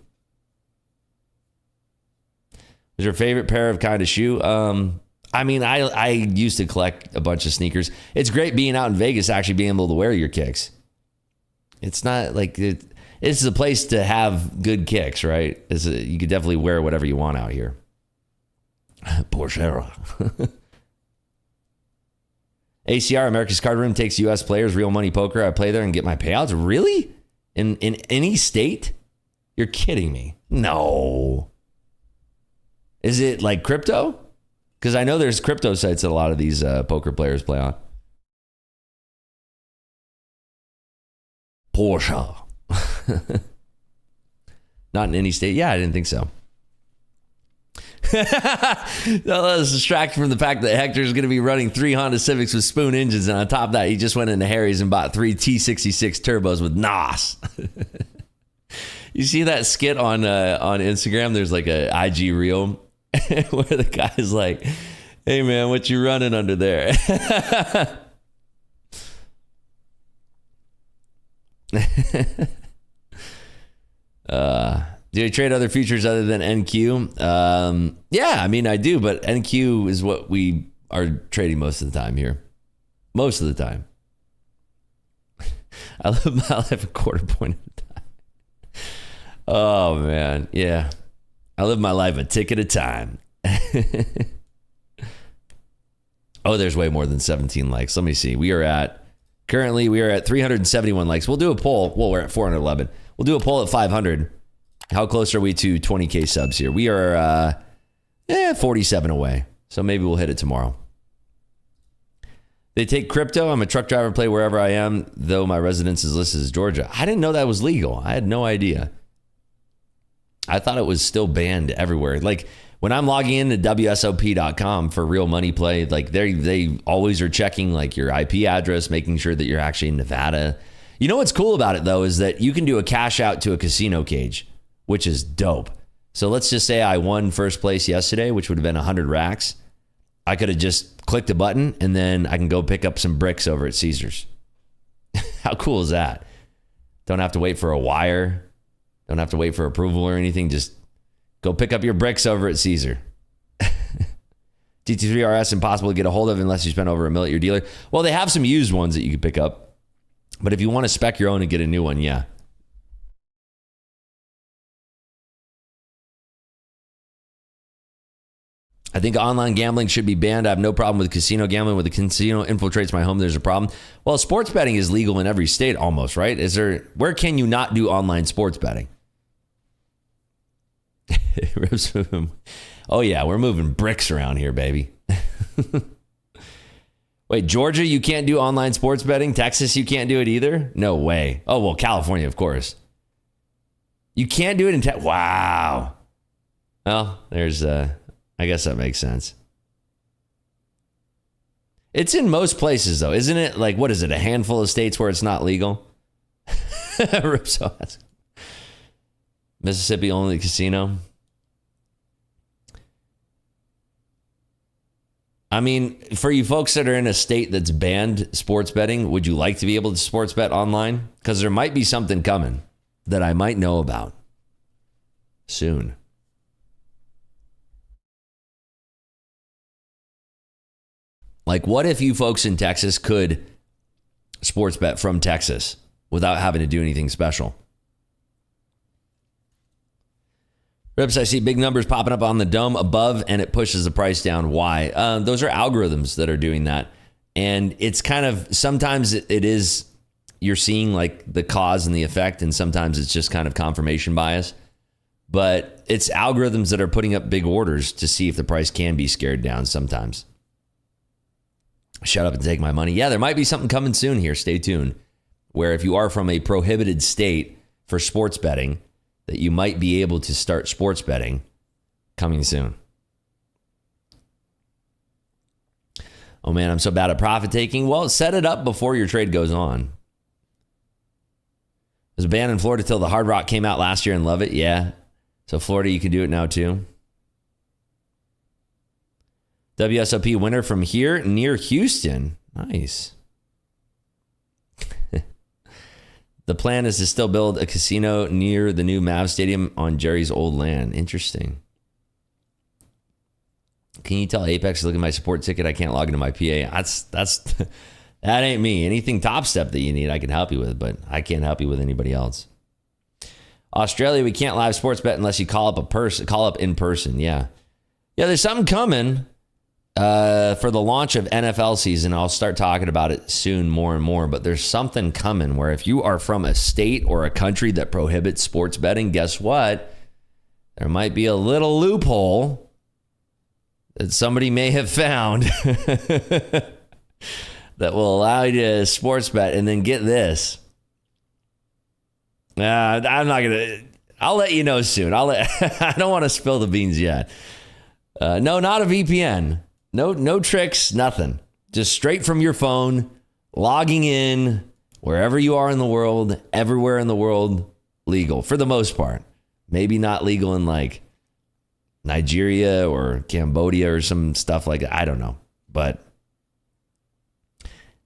What's your favorite pair of kind of shoe? I used to collect a bunch of sneakers. It's great being out in Vegas, actually being able to wear your kicks. It's not like it's a place to have good kicks, right? You could definitely wear whatever you want out here. Porsche. ACR, America's Card Room, takes U.S. players, real money poker. I play there and get my payouts. Really? In any state? You're kidding me. No. Is it like crypto? Because I know there's crypto sites that a lot of these poker players play on. Porsche. Not in any state. Yeah, I didn't think so. No, let's distract from the fact that Hector's going to be running 3 Honda Civics with spoon engines, and on top of that, he just went into Harry's and bought 3 T66 turbos with NOS. You see that skit on Instagram? There's like a IG reel where the guy's like, "Hey man, what you running under there?" Do you trade other futures other than NQ? Yeah, I mean I do, but NQ is what we are trading most of the time here. Most of the time. I live my life a quarter point at a time. Oh man, yeah. I live my life a tick at a time. Oh, there's way more than 17 likes. Let me see. Currently we are at 371 likes. We'll do a poll. Well, we're at 411. We'll do a poll at 500. How close are we to 20K subs here? We are 47 away. So maybe we'll hit it tomorrow. They take crypto. I'm a truck driver, play wherever I am, though my residence is listed as Georgia. I didn't know that was legal. I had no idea. I thought it was still banned everywhere. Like when I'm logging into WSOP.com for real money play, like they always are checking like your IP address, making sure that you're actually in Nevada. You know what's cool about it though is that you can do a cash out to a casino cage, which is dope. So let's just say I won first place yesterday, which would have been 100 racks. I could have just clicked a button and then I can go pick up some bricks over at Caesars. How cool is that? Don't have to wait for a wire. Don't have to wait for approval or anything. Just go pick up your bricks over at Caesar. GT3 RS impossible to get a hold of unless you spend over $1 million at your dealer. Well, they have some used ones that you can pick up. But if you want to spec your own and get a new one, yeah. I think online gambling should be banned. I have no problem with casino gambling. When the casino infiltrates my home, there's a problem. Well, sports betting is legal in every state almost, right? Where can you not do online sports betting? Oh yeah, we're moving bricks around here, baby. Wait, Georgia, you can't do online sports betting? Texas, you can't do it either? No way. Oh, well, California, of course. You can't do it in Texas. Wow. Well, there's I guess that makes sense. It's in most places, though, isn't it? Like, what is it? A handful of states where it's not legal? Mississippi only casino. I mean, for you folks that are in a state that's banned sports betting, would you like to be able to sports bet online? Because there might be something coming that I might know about soon. Like, what if you folks in Texas could sports bet from Texas without having to do anything special? Rips, I see big numbers popping up on the dome above and it pushes the price down. Why? Those are algorithms that are doing that. And it's kind of, sometimes it is, you're seeing like the cause and the effect, and sometimes it's just kind of confirmation bias. But it's algorithms that are putting up big orders to see if the price can be scared down sometimes. Shut up and take my money. Yeah, there might be something coming soon here. Stay tuned. Where if you are from a prohibited state for sports betting, that you might be able to start sports betting coming soon. Oh man, I'm so bad at profit taking. Well, set it up before your trade goes on. It was a ban in Florida till the Hard Rock came out last year and love it. Yeah. So Florida, you can do it now too. WSOP winner from here near Houston. Nice. The plan is to still build a casino near the new Mavs Stadium on Jerry's old land. Interesting. Can you tell Apex to look at my support ticket? I can't log into my PA. That's that ain't me. Anything top step that you need, I can help you with, but I can't help you with anybody else. Australia, we can't live sports bet unless you call up in person. Yeah. Yeah, there's something coming. For the launch of NFL season, I'll start talking about it soon more and more, but there's something coming where if you are from a state or a country that prohibits sports betting, guess what? There might be a little loophole that somebody may have found that will allow you to sports bet. And then get this. I'm not going to, I'll let you know soon. I don't want to spill the beans yet. No, not a VPN. No tricks, nothing. Just straight from your phone, logging in wherever you are in the world, everywhere in the world, legal for the most part. Maybe not legal in like Nigeria or Cambodia or some stuff like that. I don't know. But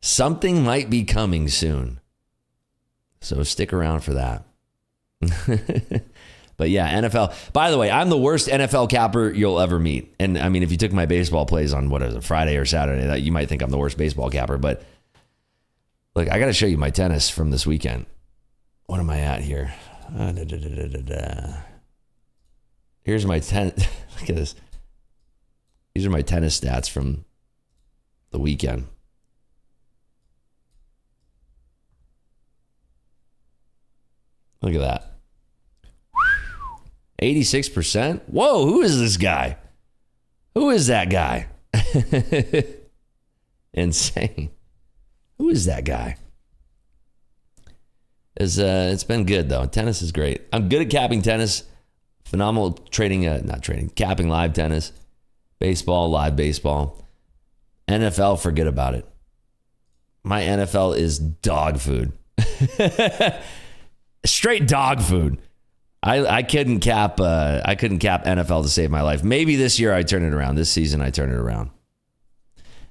something might be coming soon. So stick around for that. But yeah, NFL. By the way, I'm the worst NFL capper you'll ever meet. And I mean, if you took my baseball plays on what is it, Friday or Saturday, that you might think I'm the worst baseball capper. But look, I got to show you my tennis from this weekend. What am I at here? Here's my tennis. Look at this. These are my tennis stats from the weekend. Look at that. 86%. Whoa, who is this guy? Who is that guy? Insane. Who is that guy? It's been good though. Tennis is great. I'm good at capping tennis. Phenomenal capping live tennis. Baseball, live baseball. NFL, forget about it. My NFL is dog food. Straight dog food. I couldn't cap NFL to save my life. Maybe this year I turn it around. This season I turn it around.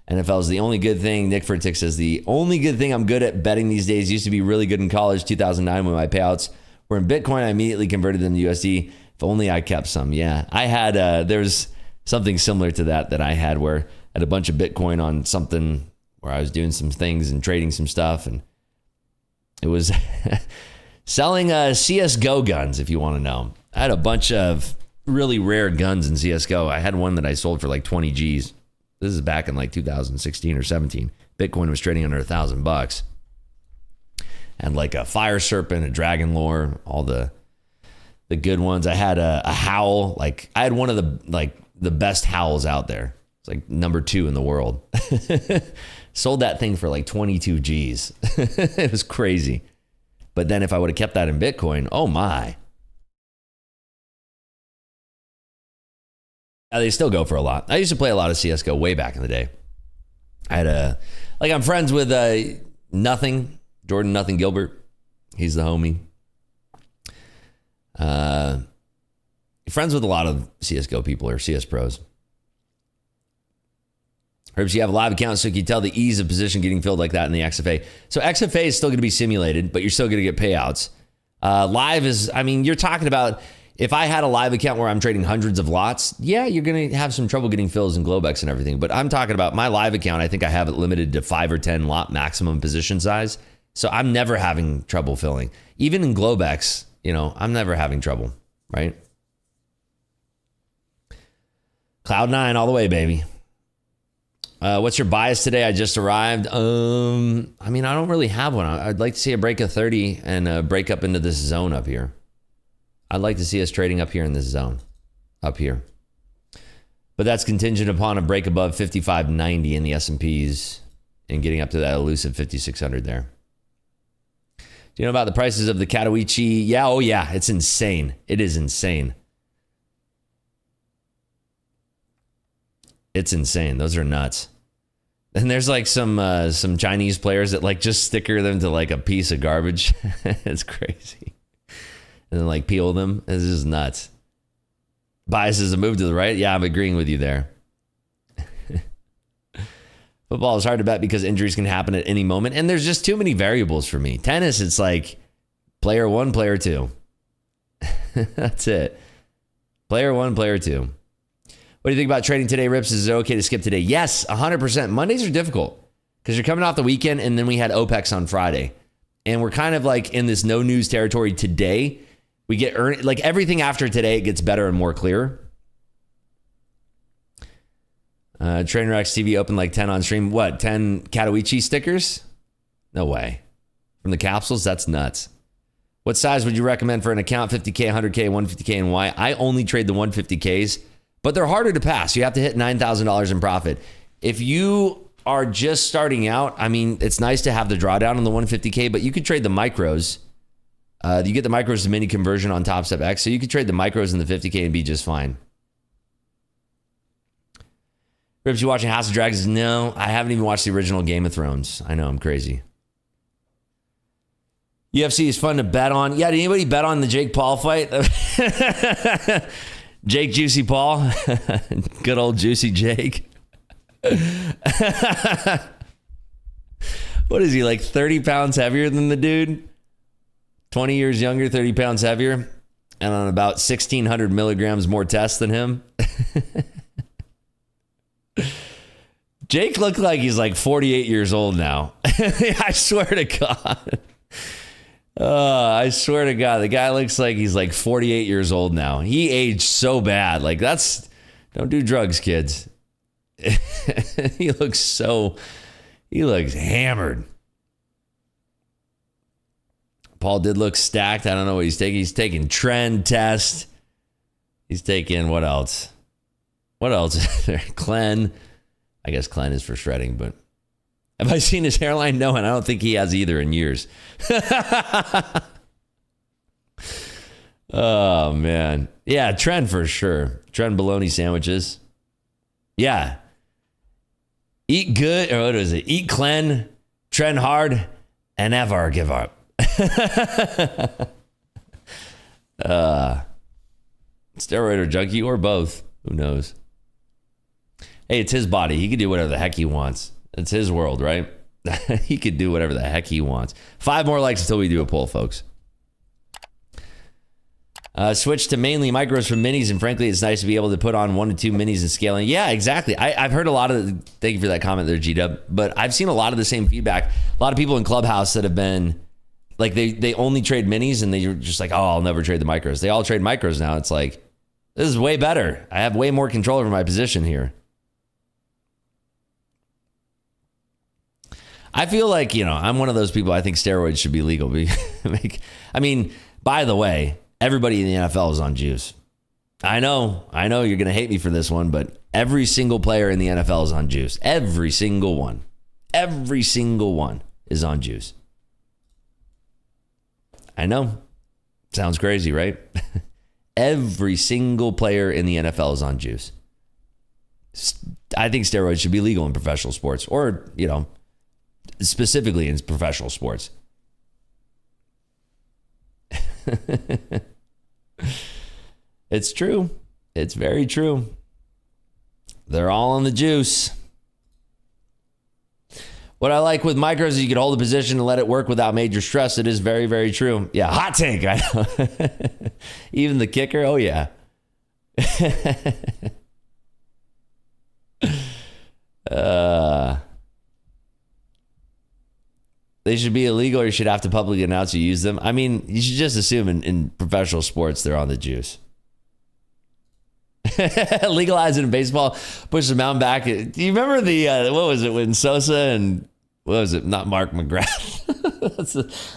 NFL is the only good thing. Nick Furtick says the only good thing I'm good at betting these days. Used to be really good in college, 2009, when my payouts were in Bitcoin. I immediately converted them to USD. If only I kept some. Yeah, I had there's something similar to that I had where I had a bunch of Bitcoin on something where I was doing some things and trading some stuff, and it was selling CSGO guns, if you want to know. I had a bunch of really rare guns in CSGO. I had one that I sold for like 20 G's. This is back in like 2016 or 17. Bitcoin was trading under $1,000. And like a Fire Serpent, a Dragon Lore, all the good ones. I had a Howl. Like I had one of the best Howls out there. It's like number 2 in the world. Sold that thing for like 22 G's. It was crazy. But then if I would have kept that in Bitcoin, oh my. They still go for a lot. I used to play a lot of CSGO way back in the day. I had I'm friends with Jordan Nothing Gilbert. He's the homie. Friends with a lot of CSGO people or CS pros. Herbs, you have a live account, so you can tell the ease of position getting filled like that in the XFA. So XFA is still going to be simulated, but you're still going to get payouts. Live is, I mean, you're talking about if I had a live account where I'm trading hundreds of lots, yeah, you're going to have some trouble getting fills and Globex and everything. But I'm talking about my live account. I think I have it limited to 5 or 10 lot maximum position size. So I'm never having trouble filling. Even in Globex, I'm never having trouble, right? Cloud9 all the way, baby. What's your bias today? I just arrived. I don't really have one. I'd like to see a break of 30 and break up into this zone up here. I'd like to see us trading up here in this zone, up here. But that's contingent upon a break above 5590 in the S&Ps and getting up to that elusive 5600 there. Do you know about the prices of the Katowice? Yeah, oh yeah, it's insane. It is insane. It's insane. Those are nuts. And there's like some Chinese players that like just sticker them to like a piece of garbage. It's crazy. And then like peel them. This is nuts. Bias is a move to the right. Yeah, I'm agreeing with you there. Football is hard to bet because injuries can happen at any moment. And there's just too many variables for me. Tennis, it's like player 1, player 2. That's it. Player 1, player 2. What do you think about trading today, Rips? Is it okay to skip today? Yes, 100%. Mondays are difficult because you're coming off the weekend and then we had OPEX on Friday. And we're kind of like in this no news territory today. We get like everything after today, it gets better and more clear. Trainer X TV opened like 10 on stream. What, 10 Katowice stickers? No way. From the capsules? That's nuts. What size would you recommend for an account? 50K, 100K, 150K, and why? I only trade the 150Ks. But they're harder to pass. You have to hit $9,000 in profit. If you are just starting out, I mean, it's nice to have the drawdown on the 150K, but you could trade the micros. You get the micros to mini conversion on Top Step X, so you could trade the micros in the 50K and be just fine. Rips, you watching House of Dragons? No, I haven't even watched the original Game of Thrones. I know, I'm crazy. UFC is fun to bet on. Yeah, did anybody bet on the Jake Paul fight? Jake Juicy Paul? Good old Juicy Jake. What is he, like 30 pounds heavier than the dude? 20 years younger, 30 pounds heavier, and on about 1,600 milligrams more tests than him. Jake looked like he's like 48 years old now. I swear to God. I swear to God, the guy looks like he's like 48 years old now. He aged so bad. Like, don't do drugs, kids. He looks hammered. Paul did look stacked. I don't know what he's taking. He's taking trend test. He's taking what else? What else is there? Clen. I guess Clen is for shredding, but have I seen his hairline? No, and I don't think he has either in years. Oh, man. Yeah, trend for sure. Trend bologna sandwiches. Yeah. Eat good, or what is it? Eat Clen, trend hard, and never give up. Steroid or junkie or both. Who knows? Hey, it's his body. He can do whatever the heck he wants. It's his world, right? He could do whatever the heck he wants. 5 more likes until we do a poll, folks. Switch to mainly micros from minis, and frankly, it's nice to be able to put on 1 to 2 minis and scaling. Yeah, exactly. I've heard a lot of, thank you for that comment there, G-Dub, but I've seen a lot of the same feedback. A lot of people in Clubhouse that have been, like, they only trade minis, and they're just like, oh, I'll never trade the micros. They all trade micros now. It's like, this is way better. I have way more control over my position here. I feel like, I'm one of those people, I think steroids should be legal. I mean, by the way, everybody in the NFL is on juice. I know you're going to hate me for this one, but every single player in the NFL is on juice. Every single one. Every single one is on juice. I know. Sounds crazy, right? Every single player in the NFL is on juice. I think steroids should be legal in professional sports, or, specifically in professional sports. It's true. It's very true. They're all on the juice. What I like with micros is you can hold a position and let it work without major stress. It is very, very true. Yeah, hot take. I know. Even the kicker. Oh, yeah. They should be illegal, or you should have to publicly announce you use them. I mean, you should just assume in professional sports they're on the juice. Legalize it in baseball, push the mound back. Do you remember the, what was it, when Sosa and, what was it, not Mark McGrath.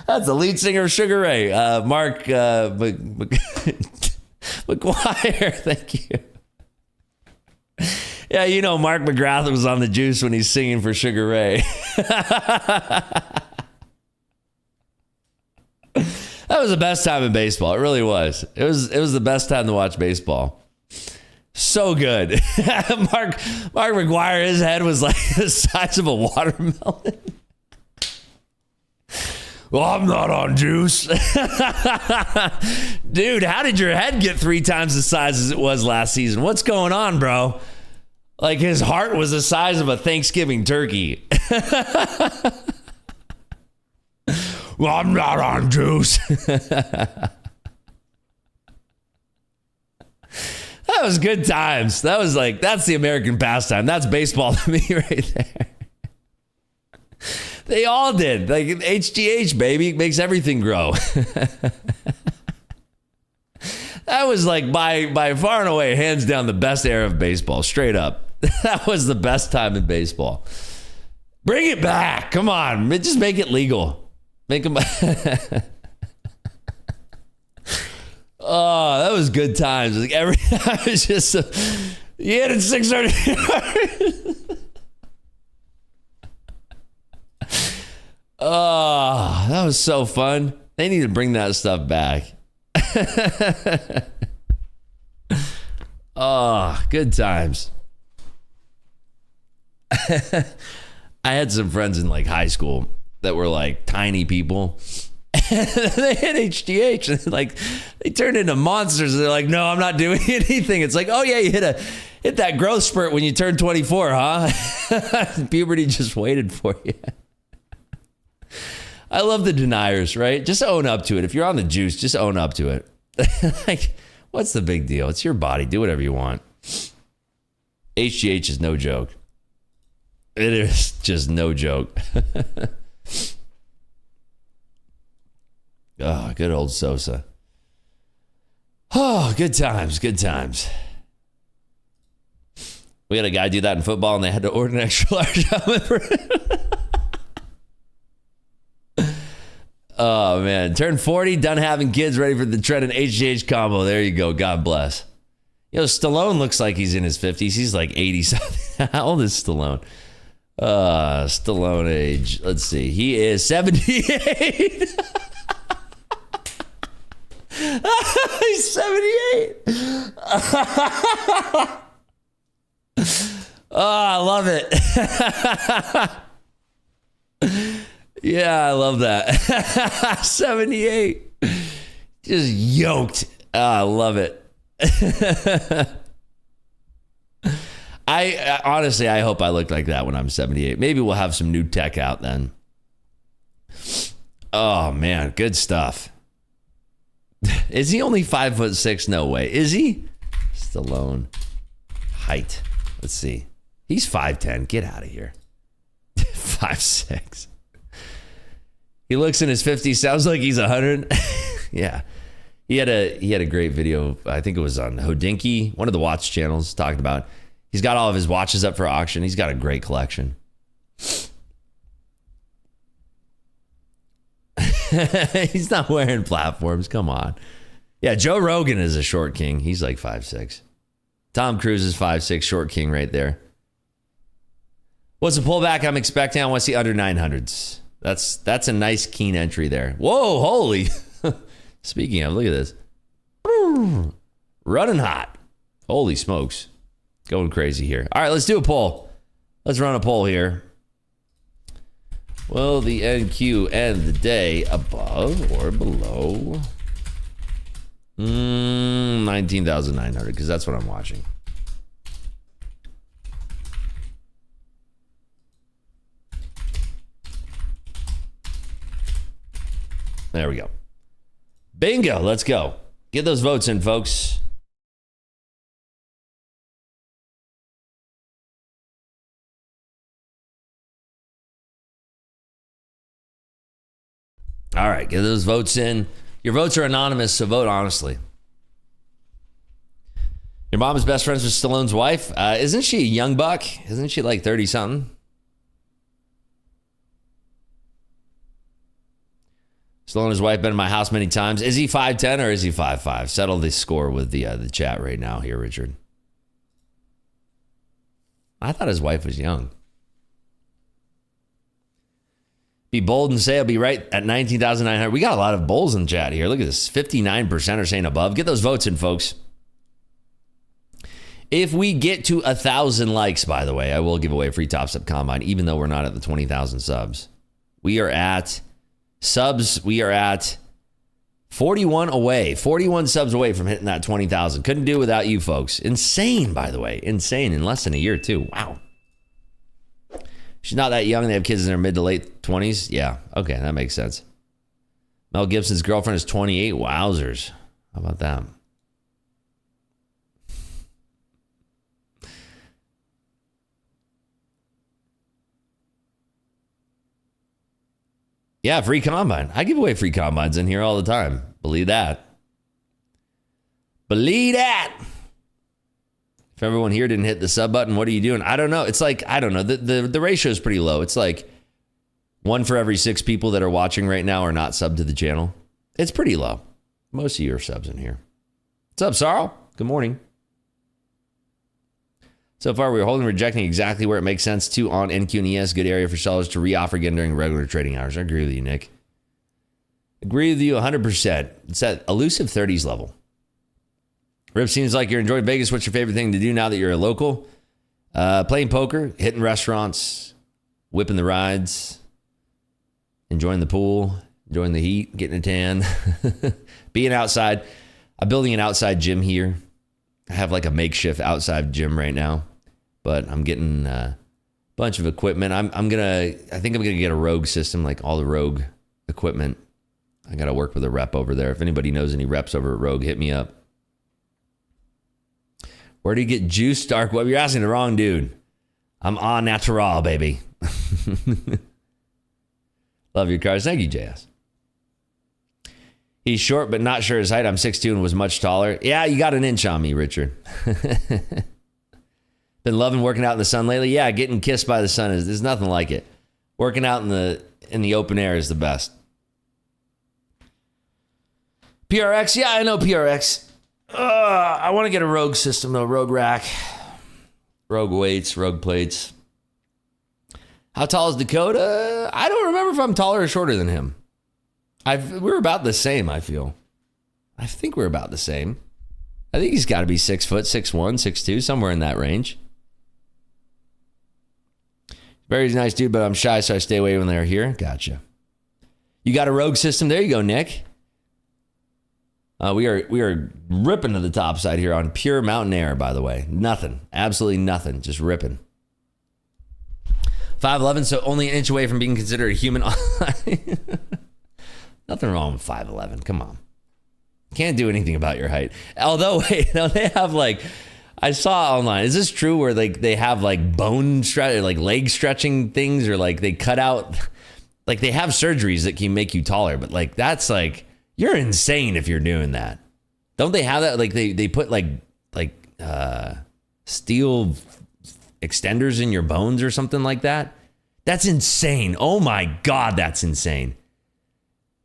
that's the lead singer of Sugar Ray. Mark McGuire, thank you. Yeah, Mark McGrath was on the juice when he's singing for Sugar Ray. That was the best time in baseball. It really was. It was the best time to watch baseball. So good. Mark McGuire, his head was like the size of a watermelon. Well, I'm not on juice. Dude, how did your head get 3 times the size as it was last season? What's going on, bro? Like, his heart was the size of a Thanksgiving turkey. Well, I'm not on juice. That was good times. That was like, that's the American pastime. That's baseball to me right there. They all did. Like, HGH, baby, makes everything grow. That was like by far and away, hands down, the best era of baseball. Straight up. That was the best time in baseball. Bring it back. Come on. Just make it legal. Make them. Oh, that was good times. Like every time it was just you hit it 600 yards. Oh, that was so fun. They need to bring that stuff back. Oh, good times. I had some friends in like high school that were like tiny people. They hit HGH and like they turned into monsters. They're like, no, I'm not doing anything. It's like, oh yeah, you hit that growth spurt when you turn 24, huh? Puberty just waited for you. I love the deniers, right? Just own up to it. If you're on the juice, just own up to it. Like, what's the big deal? It's your body. Do whatever you want. HGH is no joke. It is just no joke. Oh, good old Sosa. Oh, good times, good times. We had a guy do that in football, and they had to order an extra large helmet for him. Oh, man. Turned 40, done having kids, ready for the Trent and HGH combo. There you go. God bless. You know, Stallone looks like he's in his 50s. He's like 80-something. How old is Stallone? Stallone age. Let's see. He is 78. He's 78. Oh, I love it. Yeah, I love that. 78. Just yoked. Oh, I love it. I honestly, I hope I look like that when I'm 78. Maybe we'll have some new tech out then. Oh, man. Good stuff. Is he only 5'6"? No way. Is he? Stallone. Height. Let's see. He's 5'10". Get out of here. 5'6". He looks in his 50s. Sounds like he's 100. Yeah. He had a great video. I think it was on Hodinky, one of the watch channels, talked about. He's got all of his watches up for auction. He's got a great collection. He's not wearing platforms. Come on. Yeah, Joe Rogan is a short king. He's like 5'6". Tom Cruise is 5'6", short king right there. What's the pullback I'm expecting? I want to see under 900s. That's a nice keen entry there. Whoa, holy. Speaking of, look at this. Running hot. Holy smokes. Going crazy here. All right, let's do a poll. Let's run a poll here. Will the NQ end the day above or below 19,900? Because that's what I'm watching. There we go. Bingo. Let's go. Get those votes in, folks. All right, get those votes in. Your votes are anonymous, so vote honestly. Your mom is best friends with Stallone's wife. Isn't she a young buck? Isn't she like 30-something? Stallone and his wife been in my house many times. Is he 5'10" or is he 5'5"? Settle the score with the chat right now here, Richard. I thought his wife was young. Be bold and say I'll be right at 19,900. We got a lot of bulls in chat here. Look at this. 59% are saying above. Get those votes in, folks. If we get to 1,000 likes, by the way, I will give away a free Top Step Combine, even though we're not at the 20,000 subs. We are at subs. We are at 41 away. 41 subs away from hitting that 20,000. Couldn't do without you, folks. Insane, by the way. Insane. In less than a year, too. Wow. She's not that young. They have kids in their mid to late 20s. Yeah. Okay. That makes sense. Mel Gibson's girlfriend is 28. Wowzers. How about that? Yeah, free combine. I give away free combines in here all the time. Believe that. Believe that. If everyone here didn't hit the sub button, what are you doing? I don't know. It's like, I don't know. The ratio is pretty low. It's like 1 for every 6 people that are watching right now are not subbed to the channel. It's pretty low. Most of you are subs in here. What's up, Sarl? Good morning. So far, we're holding and rejecting exactly where it makes sense to on NQ and ES. Good area for sellers to reoffer again during regular trading hours. I agree with you, Nick. Agree with you 100%. It's that elusive 30s level. Rip, seems like you're enjoying Vegas. What's your favorite thing to do now that you're a local? Playing poker, hitting restaurants, whipping the rides, enjoying the pool, enjoying the heat, getting a tan, being outside. I'm building an outside gym here. I have like a makeshift outside gym right now, but I'm getting a bunch of equipment. I think I'm gonna get a Rogue system, like all the Rogue equipment. I gotta work with a rep over there. If anybody knows any reps over at Rogue, hit me up. Where do you get juice, Dark Web? You're asking the wrong dude. I'm on natural, baby. Love your cars. Thank you, JS. He's short, but not sure his height. I'm 6'2" and was much taller. Yeah, you got an inch on me, Richard. Been loving working out in the sun lately. Yeah, getting kissed by the sun there's nothing like it. Working out in the open air is the best. PRX, yeah, I know PRX. I want to get a Rogue system though, Rogue rack, Rogue weights, Rogue plates. How tall is Dakota? I don't remember if I'm taller or shorter than him. We're about the same, I feel. I think we're about the same. I think he's got to be 6 foot, 6'1", 6'2", somewhere in that range. Very nice dude, but I'm shy, so I stay away when they're here. Gotcha. You got a Rogue system? There you go, Nick. We are ripping to the top side here on pure mountain air, by the way. Nothing. Absolutely nothing. Just ripping. 5'11", so only an inch away from being considered a human. Nothing wrong with 5'11". Come on. Can't do anything about your height. Although, wait, no, they have like, I saw online. Is this true where like they have like bone stretch, like leg stretching things, or like they cut out, like they have surgeries that can make you taller, but like that's like, you're insane if you're doing that. Don't they have that? Like they put like steel extenders in your bones or something like that. That's insane. Oh my God, that's insane.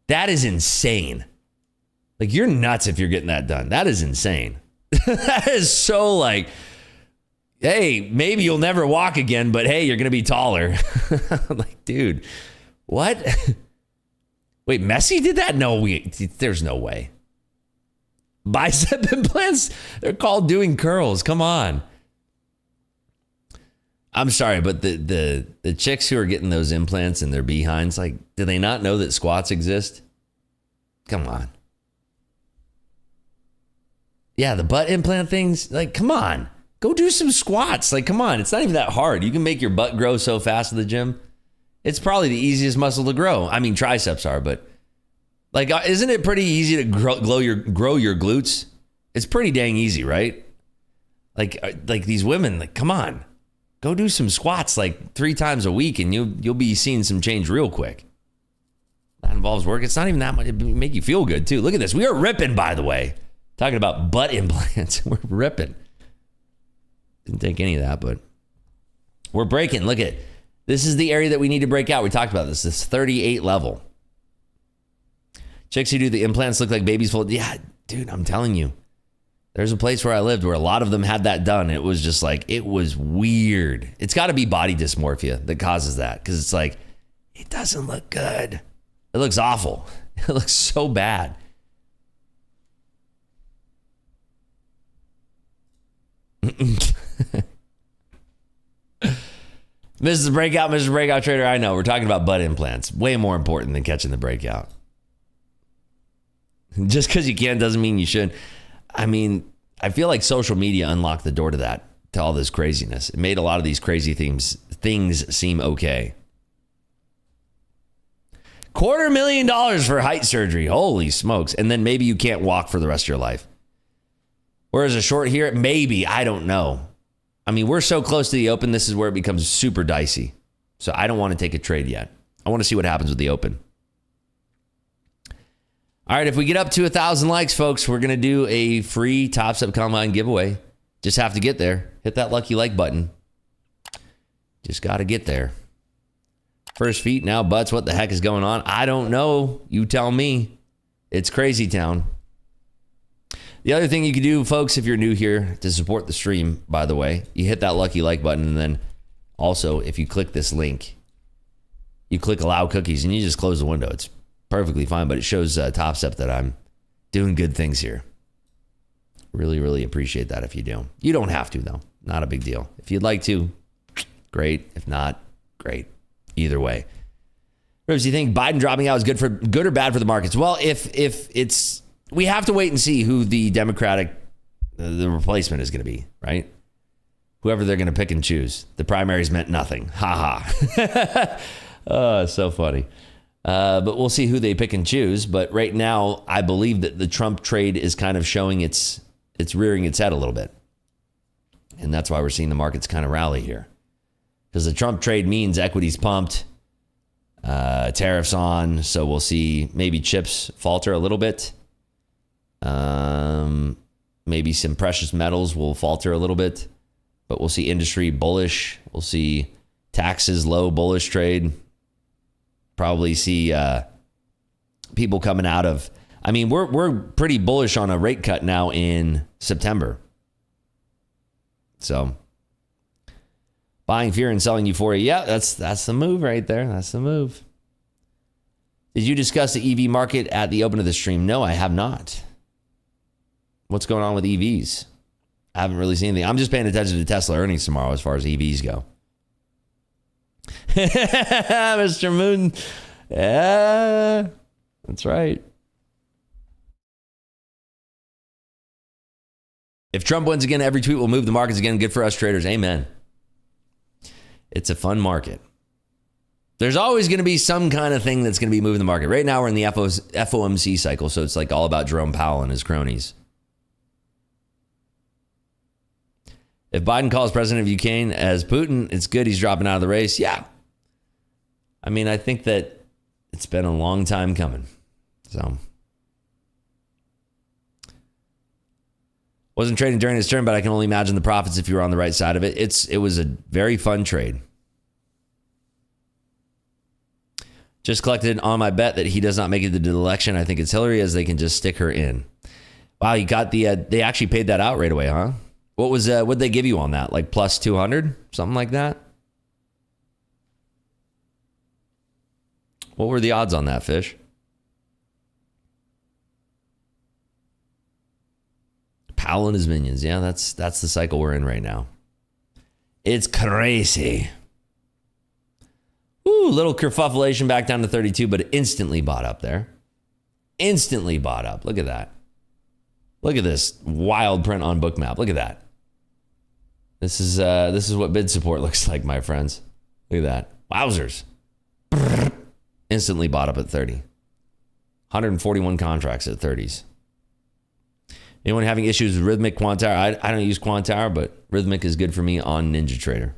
That is insane. Like you're nuts if you're getting that done. That is insane. That is so like, hey, maybe you'll never walk again, but hey, you're going to be taller. Like, dude, what? Wait, Messi did that? No, there's no way. Bicep implants? They're called doing curls. Come on. I'm sorry, but the chicks who are getting those implants in their behinds, like, do they not know that squats exist? Come on. Yeah, the butt implant things, like, come on. Go do some squats. Like, come on. It's not even that hard. You can make your butt grow so fast at the gym. It's probably the easiest muscle to grow. I mean, triceps are, but like, isn't it pretty easy to grow your glutes? It's pretty dang easy, right? Like these women, like, come on, go do some squats like 3 times a week, and you'll be seeing some change real quick. That involves work. It's not even that much. It make you feel good too. Look at this. We are ripping, by the way. Talking about butt implants. We're ripping. Didn't take any of that, but we're breaking. Look at. This is the area that we need to break out. We talked about this 38 level. Chicks who do the implants look like babies full. Yeah, dude, I'm telling you. There's a place where I lived where a lot of them had that done. It was just like, it was weird. It's got to be body dysmorphia that causes that, because it's like, it doesn't look good. It looks awful. It looks so bad. Mrs. Breakout, Mr. Breakout Trader, I know. We're talking about butt implants. Way more important than catching the breakout. Just because you can doesn't mean you should. I mean, I feel like social media unlocked the door to that, to all this craziness. It made a lot of these crazy things seem okay. $250,000 for height surgery. Holy smokes. And then maybe you can't walk for the rest of your life. Whereas a short here, maybe, I don't know. I mean, we're so close to the Open. This is where it becomes super dicey. So I don't want to take a trade yet. I want to see what happens with the Open. All right, if we get up to 1,000 likes, folks, we're going to do a free Tops Up Combine giveaway. Just have to get there. Hit that lucky like button. Just got to get there. First feet, now butts. What the heck is going on? I don't know. You tell me. It's crazy town. The other thing you can do, folks, if you're new here, to support the stream, by the way, you hit that lucky like button, and then also, if you click this link, you click allow cookies, and you just close the window. It's perfectly fine, but it shows Top Step that I'm doing good things here. Really, really appreciate that if you do. You don't have to, though. Not a big deal. If you'd like to, great. If not, great. Either way. Rivers, do you think Biden dropping out is good or bad for the markets? Well, if it's, we have to wait and see who the Democratic, the replacement is going to be, right? Whoever they're going to pick and choose. The primaries meant nothing. Ha ha. Oh, so funny. But we'll see who they pick and choose. But right now, I believe that the Trump trade is kind of showing it's rearing its head a little bit. And that's why we're seeing the markets kind of rally here. Because the Trump trade means equities pumped, tariffs on. So we'll see maybe chips falter a little bit. Maybe some precious metals will falter a little bit. But we'll see industry bullish. We'll see taxes low, bullish trade. Probably see people coming out of. I mean, we're pretty bullish on a rate cut now in September. So buying fear and selling euphoria. Yeah, that's the move right there. That's the move. Did you discuss the EV market at the open of the stream? No, I have not. What's going on with EVs? I haven't really seen anything. I'm just paying attention to Tesla earnings tomorrow as far as EVs go. Mr. Moon. Yeah, that's right. If Trump wins again, every tweet will move the markets again. Good for us traders. Amen. It's a fun market. There's always going to be some kind of thing that's going to be moving the market. Right now, we're in the FOMC cycle, so it's like all about Jerome Powell and his cronies. If Biden calls president of Ukraine as Putin, it's good he's dropping out of the race. Yeah. I mean, I think that it's been a long time coming. So. Wasn't trading during his turn, but I can only imagine the profits if you were on the right side of it. It was a very fun trade. Just collected on my bet that he does not make it to the election. I think it's Hillary, as they can just stick her in. Wow, you got the, they actually paid that out right away, huh? What'd they give you on that? Like plus 200? Something like that? What were the odds on that, Fish? Powell and his minions. Yeah, that's the cycle we're in right now. It's crazy. Ooh, little kerfuffleation back down to 32, but instantly bought up there. Instantly bought up. Look at that. Look at this wild print on Bookmap. Look at that. This is what bid support looks like, my friends. Look at that. Wowzers. Instantly bought up at 30. 141 contracts at 30s. Anyone having issues with Rhythmic, Quantower? I don't use Quantower, but Rhythmic is good for me on NinjaTrader.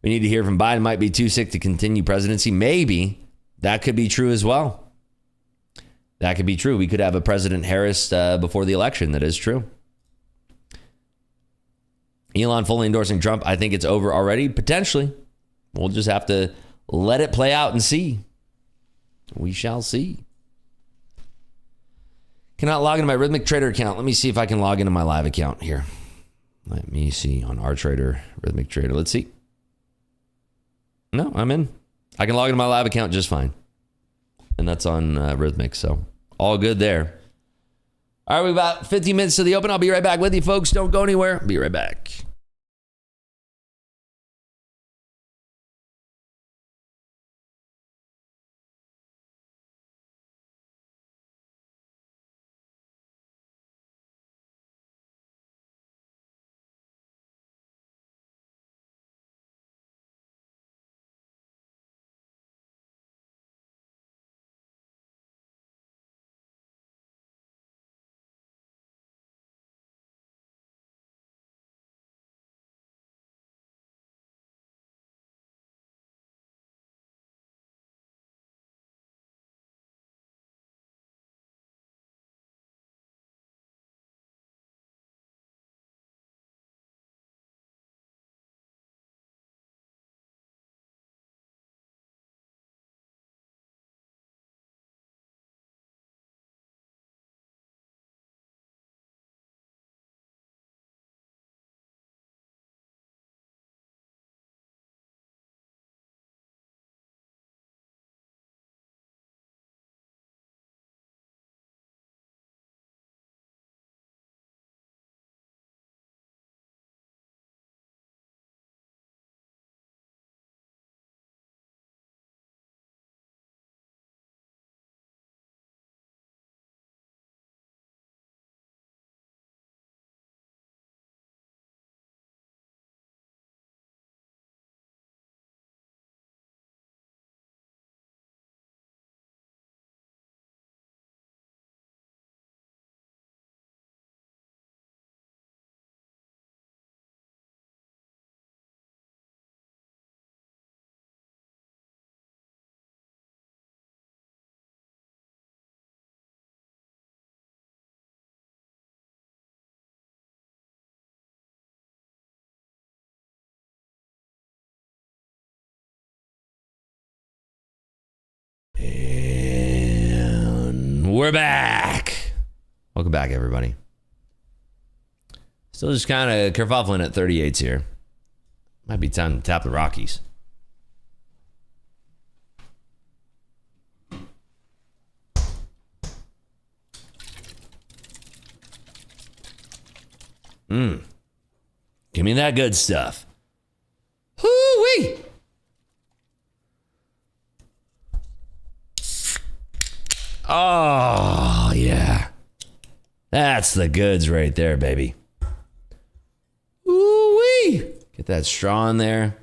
We need to hear from Biden. Might be too sick to continue presidency. Maybe. That could be true as well. That could be true. We could have a President Harris before the election. That is true. Elon fully endorsing Trump. I think it's over already. Potentially. We'll just have to let it play out and see. We shall see. Cannot log into my Rhythmic Trader account. Let me see if I can log into my live account here. Let me see on our trader, Rhythmic Trader. Let's see. No, I'm in. I can log into my live account just fine. And that's on Rhythmic, so all good there. All right, we've got 15 minutes to the open. I'll be right back with you, folks. Don't go anywhere. Be right back. We're back. Welcome back, everybody. Still just kind of kerfuffling at 38s here. Might be time to tap the Rockies. Give me that good stuff. Hoo-wee! Oh, yeah. That's the goods right there, baby. Ooh-wee! Get that straw in there.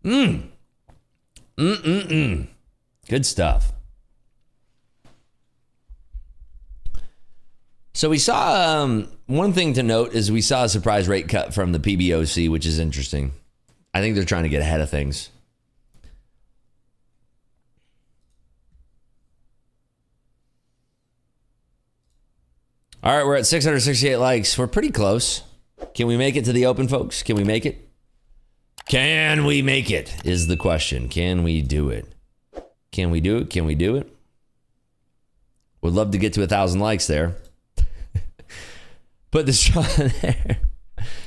Good stuff. So we saw, one thing to note is we saw a surprise rate cut from the PBOC, which is interesting. I think they're trying to get ahead of things. All right, we're at 668 likes. We're pretty close. Can we make it to the open, folks? Can we make it? Can we make it is the question. Can we do it? Can we do it? Can we do it? Would love to get to 1,000 likes there. Put the straw in there.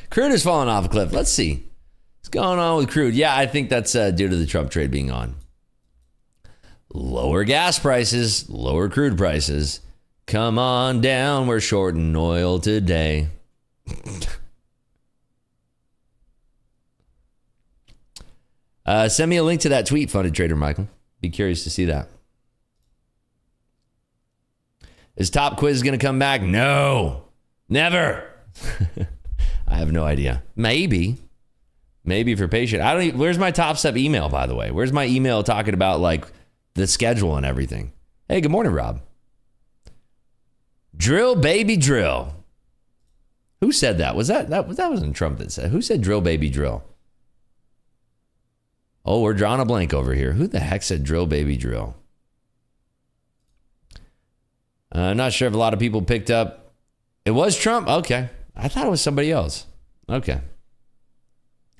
Crude is falling off a cliff. Let's see. What's going on with crude? Yeah, I think that's due to the Trump trade being on. Lower gas prices, lower crude prices. Come on down, we're shorting oil today. Send me a link to that tweet, Funded Trader Michael. Be curious to see that. Is Top Quiz going to come back? No. Never. I have no idea. Maybe if you're patient. I don't even, where's my Top Step email, by the way? Where's my email talking about like the schedule and everything? Hey, good morning, Rob. Drill, baby, drill. Who said that? That wasn't Trump that said. Who said drill, baby, drill? Oh, we're drawing a blank over here. Who the heck said drill, baby, drill? I'm not sure if a lot of people picked up. It was Trump? Okay. I thought it was somebody else. Okay.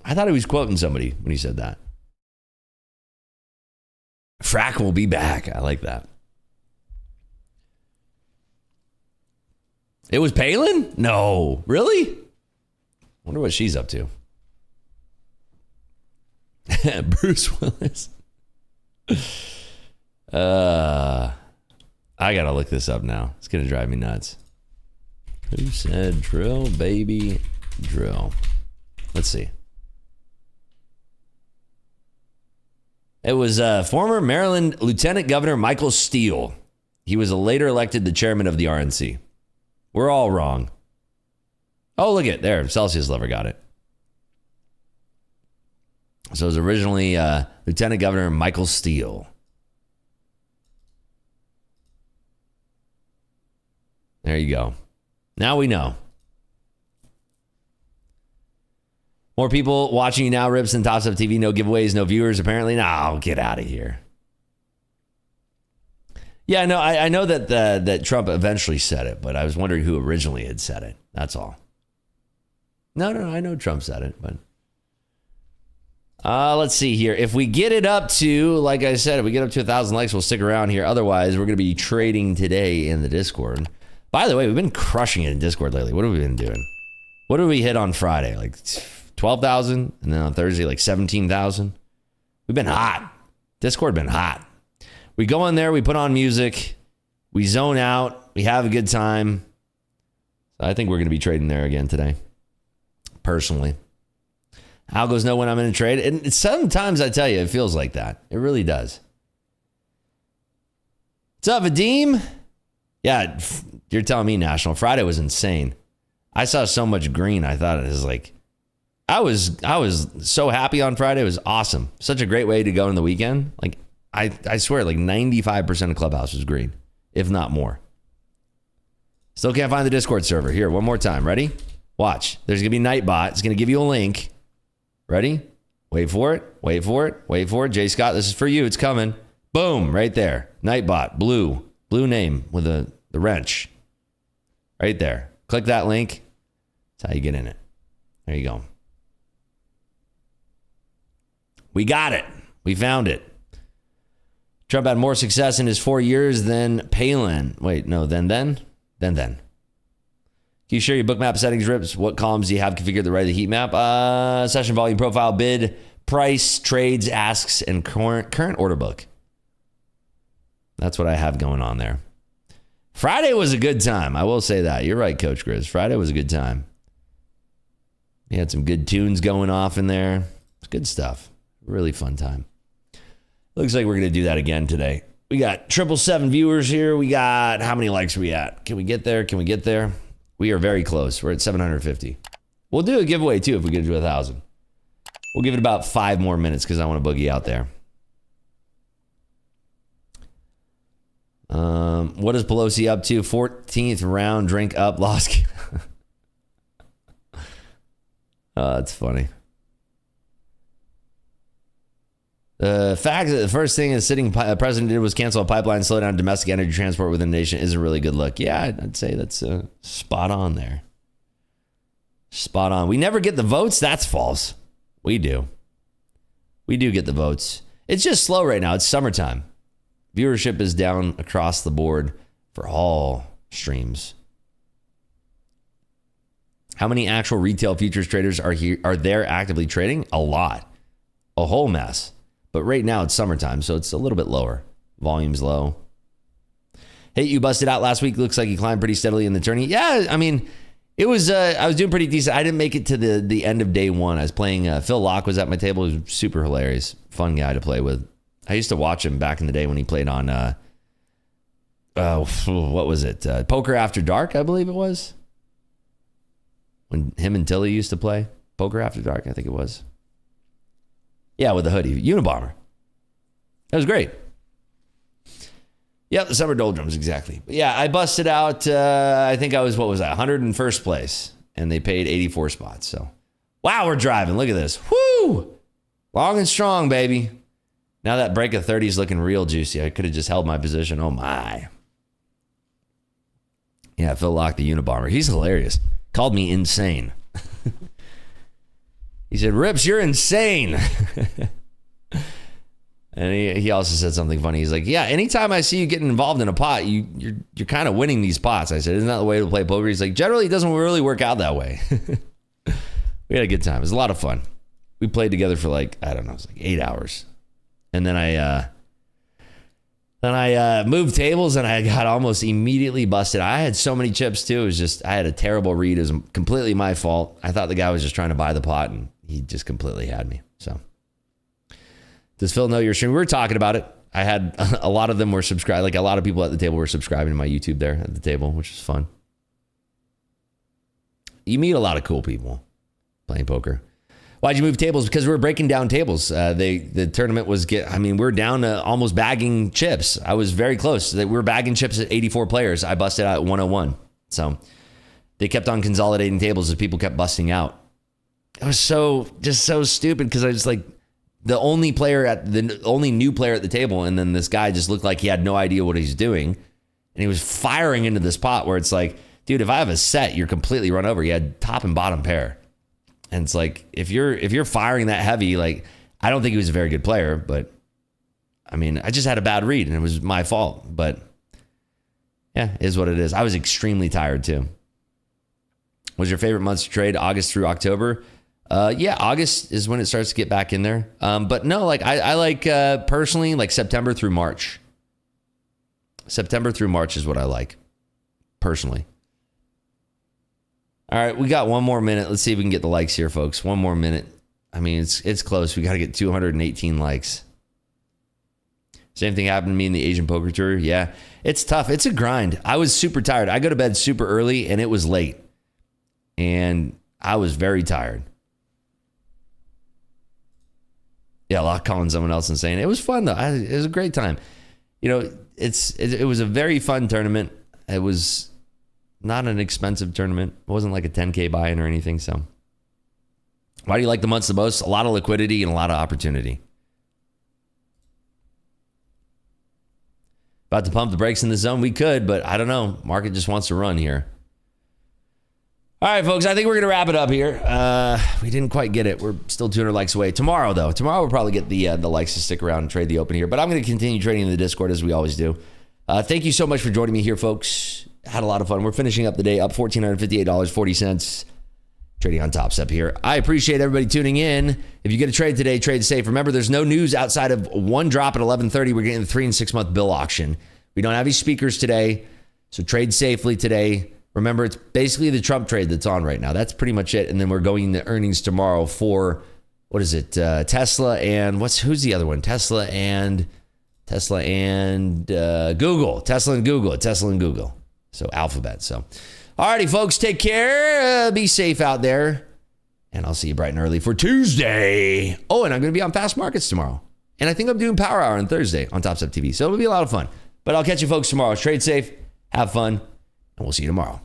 I thought he was quoting somebody when he said that. Frack will be back. I like that. It was Palin? No. Really? Wonder what she's up to. Bruce Willis. I gotta look this up now. It's gonna drive me nuts. Who said drill, baby, drill? Let's see. It was former Maryland Lieutenant Governor Michael Steele. He was later elected the chairman of the RNC. We're all wrong. Oh, look at there. Celsius Lover got it. So it was originally Lieutenant Governor Michael Steele. There you go. Now we know. More people watching you now, Rips and Top Stuff TV. No giveaways, no viewers, apparently. No, get out of here. Yeah, no, I know that Trump eventually said it, but I was wondering who originally had said it. That's all. No, I know Trump said it, but... let's see here. If we get it up to, like I said, if we get up to 1,000 likes, we'll stick around here. Otherwise, we're going to be trading today in the Discord. By the way, we've been crushing it in Discord lately. What have we been doing? What did we hit on Friday? Like 12,000? And then on Thursday, like 17,000? We've been hot. Discord been hot. We go in there, we put on music, we zone out, we have a good time. I think we're going to be trading there again today, personally. Algos know when I'm in a trade. And sometimes I tell you, it feels like that. It really does. What's up, Vadim? Yeah, you're telling me National. Friday was insane. I saw so much green. I thought it was like, I was so happy on Friday. It was awesome. Such a great way to go in the weekend. Like, I swear, like 95% of Clubhouse was green, if not more. Still can't find the Discord server. Here, one more time. Ready? Watch. There's going to be Nightbot. It's going to give you a link. Ready? Wait for it. Wait for it. Wait for it. Jay Scott, this is for you. It's coming. Boom. Right there. Nightbot. Blue. Blue name with the wrench. Right there. Click that link. That's how you get in it. There you go. We got it. We found it. Trump had more success in his 4 years than Palin. Wait, no, then. Can you share your bookmap settings, Rips? What columns do you have configured the right of the heat map? Session volume profile, bid, price, trades, asks, and current order book. That's what I have going on there. Friday was a good time. I will say that. You're right, Coach Grizz. Friday was a good time. We had some good tunes going off in there. It's good stuff. Really fun time. Looks like we're going to do that again today. We got 777 viewers here. We got, how many likes are we at? Can we get there? We are very close. We're at 750. We'll do a giveaway too if we get to 1,000. We'll give it about 5 more minutes because I want to boogie out there. What is Pelosi up to? 14th round drink up, lost. That's funny. The fact that the first thing the sitting president did was cancel a pipeline, slow down domestic energy transport within the nation is a really good look. Yeah, I'd say that's spot on there. Spot on. We never get the votes. That's false. We do. We do get the votes. It's just slow right now. It's summertime. Viewership is down across the board for all streams. How many actual retail futures traders are there actively trading? A lot. A whole mess. But right now it's summertime, so it's a little bit lower. Volume's low. Hey, you busted out last week. Looks like you climbed pretty steadily in the tourney. Yeah, I mean, it was. I was doing pretty decent. I didn't make it to the end of day one. I was playing. Phil Locke was at my table. He was super hilarious, fun guy to play with. I used to watch him back in the day when he played on. What was it? Poker After Dark, I believe it was. When him and Tilly used to play Poker After Dark, I think it was. Yeah, with the hoodie. Unabomber. That was great. Yeah, the summer doldrums, exactly. But yeah, I busted out, I think I was, 101st place. And they paid 84 spots. So, wow, we're driving. Look at this. Woo! Long and strong, baby. Now that break of 30 is looking real juicy. I could have just held my position. Oh, my. Yeah, Phil Locke, the Unabomber. He's hilarious. Called me insane. He said, Rips, you're insane. And he also said something funny. He's like, yeah, anytime I see you getting involved in a pot, you're kind of winning these pots. I said, isn't that the way to play poker? He's like, generally, it doesn't really work out that way. We had a good time. It was a lot of fun. We played together for it was 8 hours. And then I moved tables and I got almost immediately busted. I had so many chips too. It was just, I had a terrible read. It was completely my fault. I thought the guy was just trying to buy the pot and he just completely had me. So does Phil know your stream? We were talking about it. I had a lot of them were subscribed. Like a lot of people at the table were subscribing to my YouTube there at the table, which is fun. You meet a lot of cool people playing poker. Why'd you move tables? Because we were breaking down tables. The tournament was we're down to almost bagging chips. I was very close. We were bagging chips at 84 players. I busted out at 101. So they kept on consolidating tables as people kept busting out. It was so stupid because I was like the only new player at the table. And then this guy just looked like he had no idea what he's doing. And he was firing into this pot where it's like, dude, if I have a set, you're completely run over. You had top and bottom pair. And it's like, if you're firing that heavy, like, I don't think he was a very good player, but I mean, I just had a bad read and it was my fault, but yeah, it is what it is. I was extremely tired too. Was your favorite months to trade August through October? Yeah, August is when it starts to get back in there. But no, like I like, personally, like September through March. September through March is what I like personally. All right, we got one more minute. Let's see if we can get the likes here, folks. One more minute. I mean, it's close. We got to get 218 likes. Same thing happened to me in the Asian Poker Tour. Yeah, it's tough. It's a grind. I was super tired. I go to bed super early, and it was late. And I was very tired. Yeah, Lock calling someone else and saying, it was fun, though. It was a great time. You know, it was a very fun tournament. It was not an expensive tournament. It wasn't like a 10K buy-in or anything. So why do you like the months the most? A lot of liquidity and a lot of opportunity. About to pump the brakes in the zone? We could, but I don't know. Market just wants to run here. All right, folks, I think we're going to wrap it up here. We didn't quite get it. We're still 200 likes away. Tomorrow, though. Tomorrow, we'll probably get the likes to stick around and trade the open here. But I'm going to continue trading in the Discord as we always do. Thank you so much for joining me here, folks. Had a lot of fun. We're finishing up the day up $1,458.40. Trading on Top Step here. I appreciate everybody tuning in. If you get a trade today, trade safe. Remember, there's no news outside of one drop at 11:30. We're getting the 3 and 6 month bill auction. We don't have any speakers today, so trade safely today. Remember, it's basically the Trump trade that's on right now. That's pretty much it. And then we're going into earnings tomorrow for, what is it? Tesla and who's the other one? Tesla and Google. Tesla and Google. So Alphabet. So, alrighty, folks, take care. Be safe out there. And I'll see you bright and early for Tuesday. Oh, and I'm going to be on Fast Markets tomorrow. And I think I'm doing Power Hour on Thursday on Top Step TV. So it'll be a lot of fun. But I'll catch you folks tomorrow. Trade safe. Have fun. And we'll see you tomorrow.